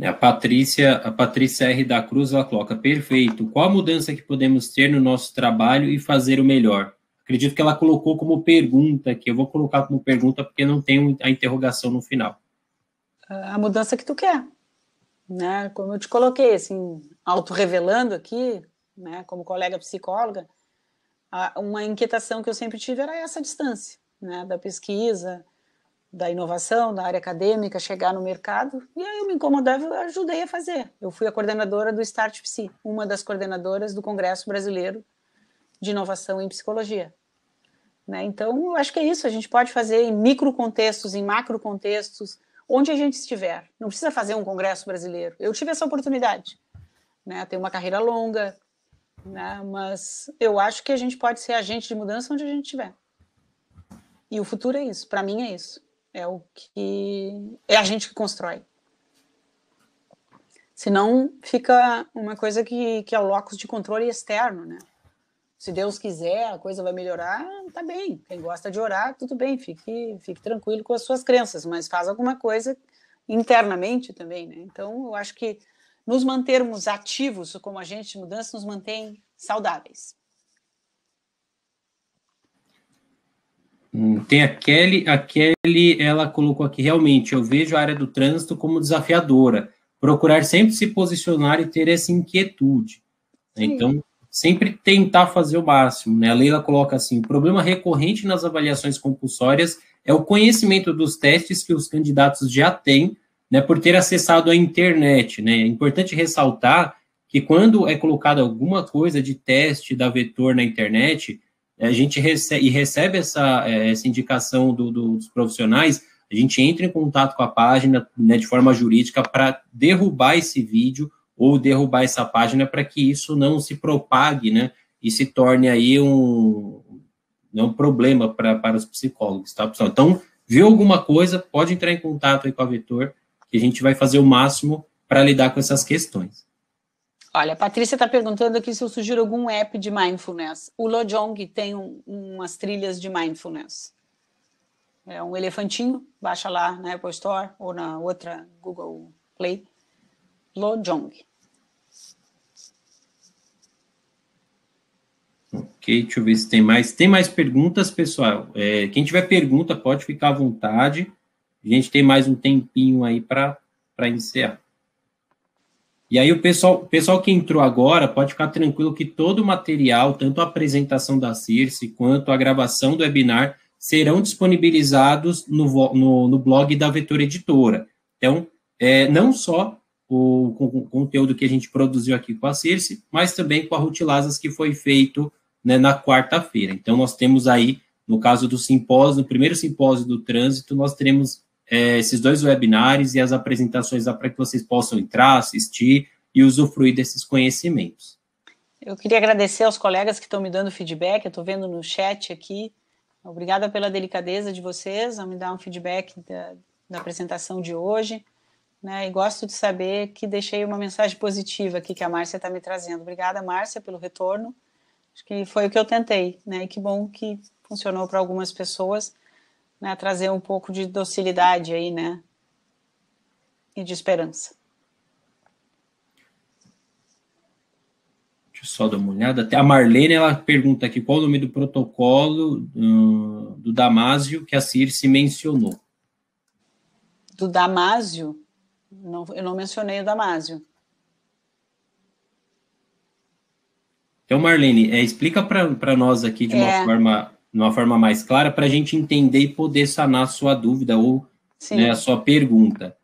A Patrícia R. da Cruz, ela coloca: perfeito, qual a mudança que podemos ter no nosso trabalho e fazer o melhor? Acredito que ela colocou como pergunta, que eu vou colocar como pergunta porque não tem a interrogação no final.
A mudança que tu quer, né? Como eu te coloquei, assim, autorrevelando aqui, né, como colega psicóloga, uma inquietação que eu sempre tive era essa distância, né, da pesquisa, da inovação, da área acadêmica, chegar no mercado, e aí eu me incomodava, eu ajudei a fazer. Eu fui a coordenadora do Start Psi, uma das coordenadoras do Congresso Brasileiro de Inovação em Psicologia. Né? Então, eu acho que é isso, a gente pode fazer em microcontextos, em macrocontextos, onde a gente estiver. Não precisa fazer um congresso brasileiro. Eu tive essa oportunidade. Né? Tenho uma carreira longa, né? Mas eu acho que a gente pode ser agente de mudança onde a gente estiver. E o futuro é isso, para mim é isso. É o que é a gente que constrói. Senão fica uma coisa que é o locus de controle externo, né? Se Deus quiser, a coisa vai melhorar, tá bem. Quem gosta de orar, tudo bem, fique tranquilo com as suas crenças, mas faz alguma coisa internamente também, né? Então, eu acho que nos mantermos ativos como agentes de mudança nos mantém saudáveis.
Tem a Kelly, ela colocou aqui, realmente, eu vejo a área do trânsito como desafiadora, procurar sempre se posicionar e ter essa inquietude. Sim. Então, sempre tentar fazer o máximo, né? A Leila coloca assim, o problema recorrente nas avaliações compulsórias é o conhecimento dos testes que os candidatos já têm, né, por ter acessado a internet, né? É importante ressaltar que quando é colocada alguma coisa de teste da Vetor na internet, a gente recebe essa indicação dos profissionais, a gente entra em contato com a página, né, de forma jurídica para derrubar esse vídeo ou derrubar essa página para que isso não se propague, né, e se torne aí um problema para os psicólogos, tá, pessoal? Então, viu alguma coisa, pode entrar em contato aí com a Vetor, que a gente vai fazer o máximo para lidar com essas questões.
Olha, a Patrícia está perguntando aqui se eu sugiro algum app de mindfulness. O Lojong tem umas trilhas de mindfulness. É um elefantinho, baixa lá na Apple Store ou na outra Google Play. Lojong.
Ok, deixa eu ver se tem mais. Tem mais perguntas, pessoal? Quem tiver pergunta, pode ficar à vontade. A gente tem mais um tempinho aí para encerrar. E aí o pessoal que entrou agora pode ficar tranquilo que todo o material, tanto a apresentação da Circe quanto a gravação do webinar, serão disponibilizados no blog da Vetor Editora. Então, não só o conteúdo que a gente produziu aqui com a Circe, mas também com a Ruth Lazas, que foi feito, né, na quarta-feira. Então, nós temos aí, no caso do simpósio, no primeiro simpósio do trânsito, nós teremos esses 2 webinars e as apresentações lá para que vocês possam entrar, assistir e usufruir desses conhecimentos.
Eu queria agradecer aos colegas que estão me dando feedback, eu estou vendo no chat aqui. Obrigada pela delicadeza de vocês a me dar um feedback da apresentação de hoje, né? E gosto de saber que deixei uma mensagem positiva aqui que a Márcia está me trazendo. Obrigada, Márcia, pelo retorno. Acho que foi o que eu tentei, né? E que bom que funcionou para algumas pessoas, né? Trazer um pouco de docilidade aí, né? E de esperança.
Deixa eu só dar uma olhada. A Marlene, ela pergunta aqui qual o nome do protocolo do Damásio que a Circe mencionou.
Do Damásio? Não, eu não mencionei o Damásio.
Então, Marlene, explica para nós aqui de uma forma mais clara para a gente entender e poder sanar a sua dúvida ou, né, a sua pergunta.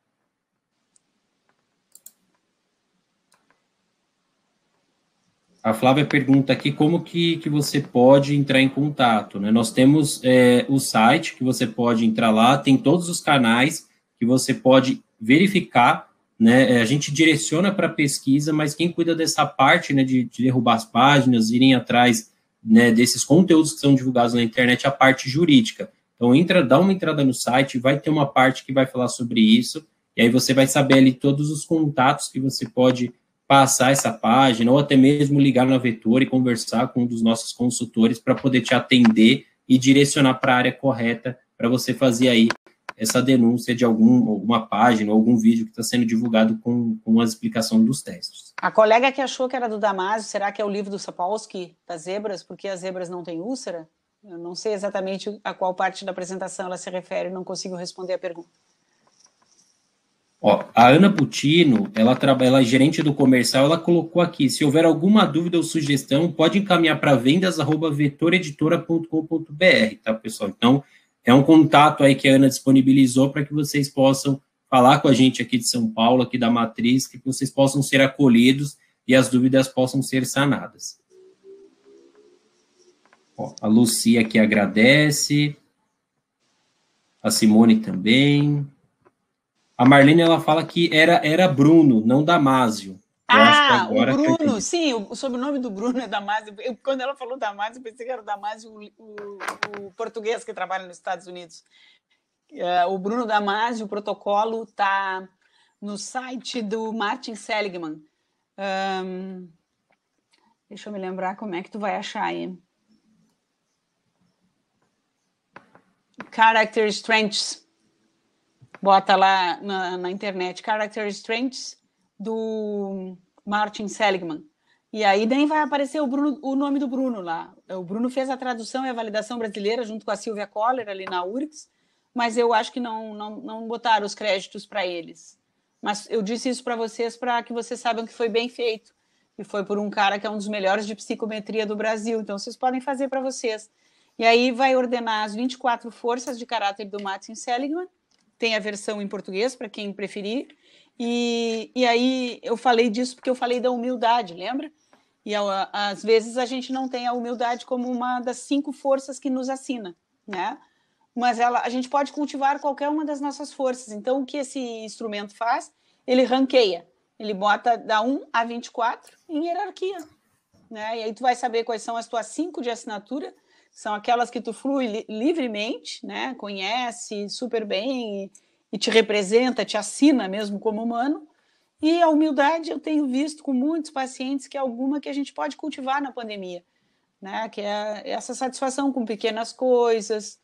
A Flávia pergunta aqui como que você pode entrar em contato, né? Nós temos o site que você pode entrar lá, tem todos os canais que você pode verificar, né? A gente direciona para pesquisa, mas quem cuida dessa parte, né, de derrubar as páginas, irem atrás, né, desses conteúdos que são divulgados na internet, é a parte jurídica. Então, dá uma entrada no site, vai ter uma parte que vai falar sobre isso, e aí você vai saber ali todos os contatos que você pode passar essa página, ou até mesmo ligar na Vetor e conversar com um dos nossos consultores para poder te atender e direcionar para a área correta para você fazer aí essa denúncia de alguma página ou algum vídeo que está sendo divulgado com a explicação dos testes.
A colega que achou que era do Damásio, será que é o livro do Sapolsky, das zebras, porque as zebras não têm úlcera? Eu não sei exatamente a qual parte da apresentação ela se refere, não consigo responder a pergunta.
Ó, a Ana Putino, ela é gerente do comercial, ela colocou aqui, se houver alguma dúvida ou sugestão, pode encaminhar para vendas@vetoreditora.com.br, tá, pessoal? Então, é um contato aí que a Ana disponibilizou para que vocês possam falar com a gente aqui de São Paulo, aqui da Matriz, que vocês possam ser acolhidos e as dúvidas possam ser sanadas. Ó, a Lucia aqui agradece, a Simone também. A Marlene, ela fala que era Bruno, não Damásio.
O Bruno, sim, o sobrenome do Bruno é Damásio. Quando ela falou Damásio, eu pensei que era o Damásio, o português que trabalha nos Estados Unidos. O Bruno Damásio, o protocolo está no site do Martin Seligman. Deixa eu me lembrar como é que tu vai achar aí. Character Strengths. Bota lá na internet, Character Strengths do Martin Seligman. E aí nem vai aparecer o nome do Bruno lá. O Bruno fez a tradução e a validação brasileira junto com a Silvia Coller ali na URGS, mas eu acho que não botaram os créditos para eles. Mas eu disse isso para vocês para que vocês saibam que foi bem feito. E foi por um cara que é um dos melhores de psicometria do Brasil. Então vocês podem fazer para vocês. E aí vai ordenar as 24 forças de caráter do Martin Seligman. Tem a versão em português, para quem preferir. E aí eu falei disso porque eu falei da humildade, lembra? E às vezes a gente não tem a humildade como uma das 5 forças que nos assina, né? Mas a gente pode cultivar qualquer uma das nossas forças. Então, o que esse instrumento faz? Ele ranqueia. Ele bota da 1 a 24 em hierarquia, né? E aí tu vai saber quais são as tuas 5 de assinatura. São aquelas que tu flui livremente, né? Conhece super bem e te representa, te assina mesmo como humano. E a humildade eu tenho visto com muitos pacientes que é alguma que a gente pode cultivar na pandemia, né? Que é essa satisfação com pequenas coisas,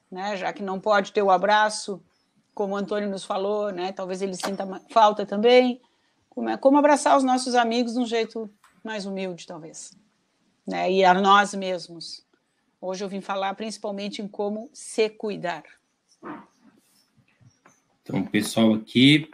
né? Já que não pode ter o abraço, como o Antônio nos falou, né? Talvez ele sinta falta também. Como abraçar os nossos amigos de um jeito mais humilde, talvez, né? E a nós mesmos. Hoje eu vim falar principalmente em como se cuidar.
Então, pessoal, aqui,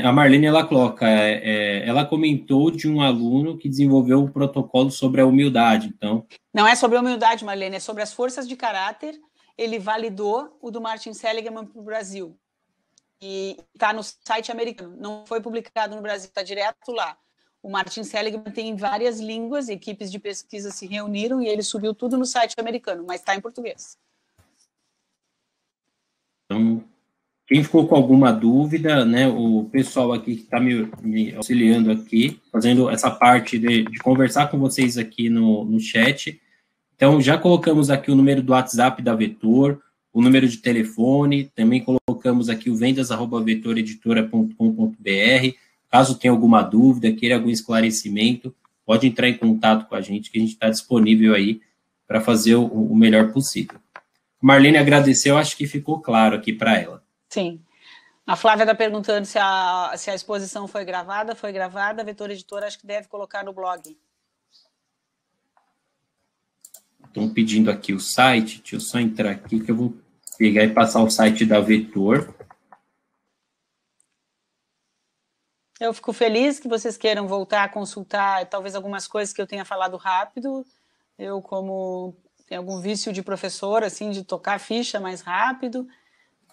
a Marlene, ela coloca, ela comentou de um aluno que desenvolveu um protocolo sobre a humildade, então...
Não é sobre a humildade, Marlene, é sobre as forças de caráter. Ele validou o do Martin Seligman para o Brasil. E está no site americano, não foi publicado no Brasil, está direto lá. O Martin Seligman tem várias línguas, equipes de pesquisa se reuniram e ele subiu tudo no site americano, mas está em português.
Então, quem ficou com alguma dúvida, né, o pessoal aqui que está me auxiliando aqui, fazendo essa parte de conversar com vocês aqui no chat. Então, já colocamos aqui o número do WhatsApp da Vetor, o número de telefone, também colocamos aqui o vendas@vetoreditora.com.br. Caso tenha alguma dúvida, queira algum esclarecimento, pode entrar em contato com a gente, que a gente está disponível aí para fazer o melhor possível. Marlene agradeceu, acho que ficou claro aqui para ela.
Sim. A Flávia está perguntando se a exposição foi gravada. Foi gravada, a Vetor Editora acho que deve colocar no blog.
Estão pedindo aqui o site, deixa eu só entrar aqui, que eu vou pegar e passar o site da Vetor.
Eu fico feliz que vocês queiram voltar a consultar talvez algumas coisas que eu tenha falado rápido. Eu, como tenho algum vício de professor, assim, de tocar ficha mais rápido,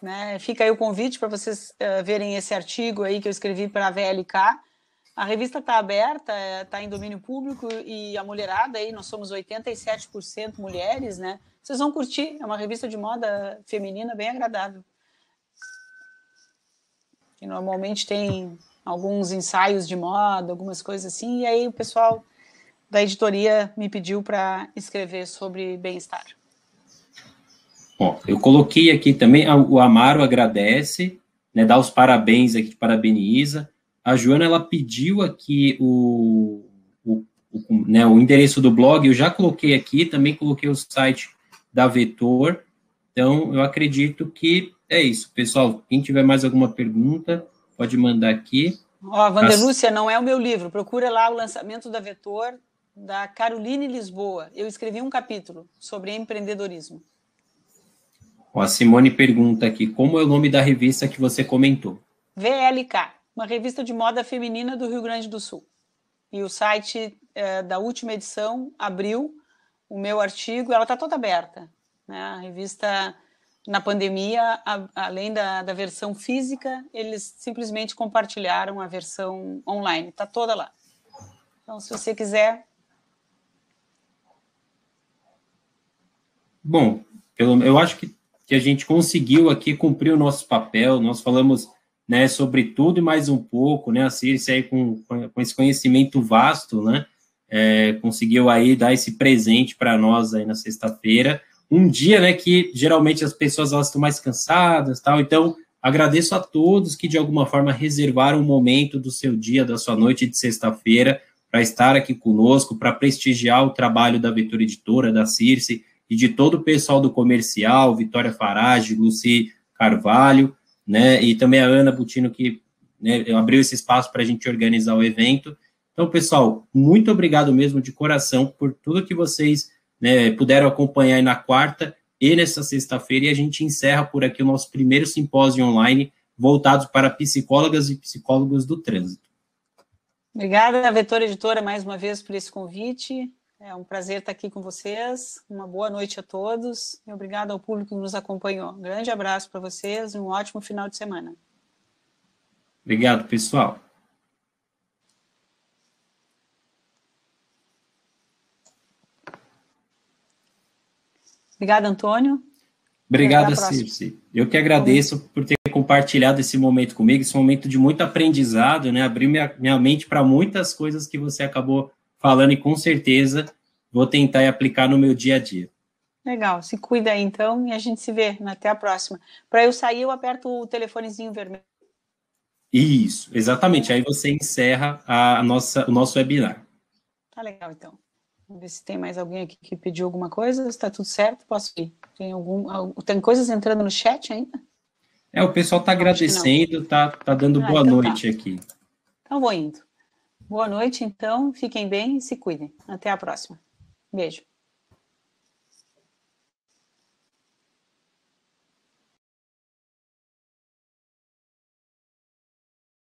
né? Fica aí o convite para vocês verem esse artigo aí que eu escrevi para a VLK. A revista está aberta, está em domínio público e a mulherada aí, nós somos 87% mulheres, né? Vocês vão curtir, é uma revista de moda feminina bem agradável. E normalmente tem alguns ensaios de moda, algumas coisas assim, e aí o pessoal da editoria me pediu para escrever sobre bem-estar.
Bom, eu coloquei aqui também, o Amaro agradece, né, dá os parabéns aqui, parabeniza. A Joana, ela pediu aqui o endereço do blog, eu já coloquei aqui, também coloquei o site da Vetor, então eu acredito que é isso. Pessoal, quem tiver mais alguma pergunta, pode mandar aqui.
Ó, Vanderlúcia, não é o meu livro, procura lá o lançamento da Vetor, da Caroline Lisboa. Eu escrevi um capítulo sobre empreendedorismo.
Ó, a Simone pergunta aqui, como é o nome da revista que você comentou?
VLK, uma revista de moda feminina do Rio Grande do Sul. E o site da última edição abriu o meu artigo, ela está toda aberta, né? A revista, na pandemia, além da versão física, eles simplesmente compartilharam a versão online, está toda lá. Então, se você quiser...
Bom, eu acho que a gente conseguiu aqui cumprir o nosso papel, nós falamos, né, sobre tudo e mais um pouco, né, a Circe aí com esse conhecimento vasto, né, conseguiu aí dar esse presente para nós aí na sexta-feira, um dia, né, que geralmente as pessoas elas estão mais cansadas, tal, então agradeço a todos que de alguma forma reservaram um momento do seu dia, da sua noite de sexta-feira, para estar aqui conosco, para prestigiar o trabalho da Vetor Editora, da Circe, e de todo o pessoal do comercial, Vitória Farage, Luci Carvalho, né, e também a Ana Butino, que, né, abriu esse espaço para a gente organizar o evento. Então, pessoal, muito obrigado mesmo de coração por tudo que vocês, né, puderam acompanhar aí na quarta e nessa sexta-feira, e a gente encerra por aqui o nosso primeiro simpósio online voltado para psicólogas e psicólogos do trânsito.
Obrigada, Vetor Editora, mais uma vez por esse convite. É um prazer estar aqui com vocês. Uma boa noite a todos e obrigado ao público que nos acompanhou. Um grande abraço para vocês e um ótimo final de semana.
Obrigado, pessoal.
Obrigada, Antônio.
Obrigado, Circe. Eu que agradeço por ter compartilhado esse momento comigo, esse momento de muito aprendizado, né? Abriu minha mente para muitas coisas que você acabou falando e com certeza vou tentar aplicar no meu dia a dia.
Legal, se cuida aí então e a gente se vê. Até a próxima. Para eu sair, eu aperto o telefonezinho vermelho.
Isso, exatamente. Aí você encerra o nosso webinar.
Tá legal, então. Vamos ver se tem mais alguém aqui que pediu alguma coisa. Está tudo certo? Posso ir? Tem coisas entrando no chat ainda?
O pessoal está agradecendo, tá dando boa
então
noite aqui.
Então vou indo. Boa noite, então. Fiquem bem e se cuidem. Até a próxima. Beijo.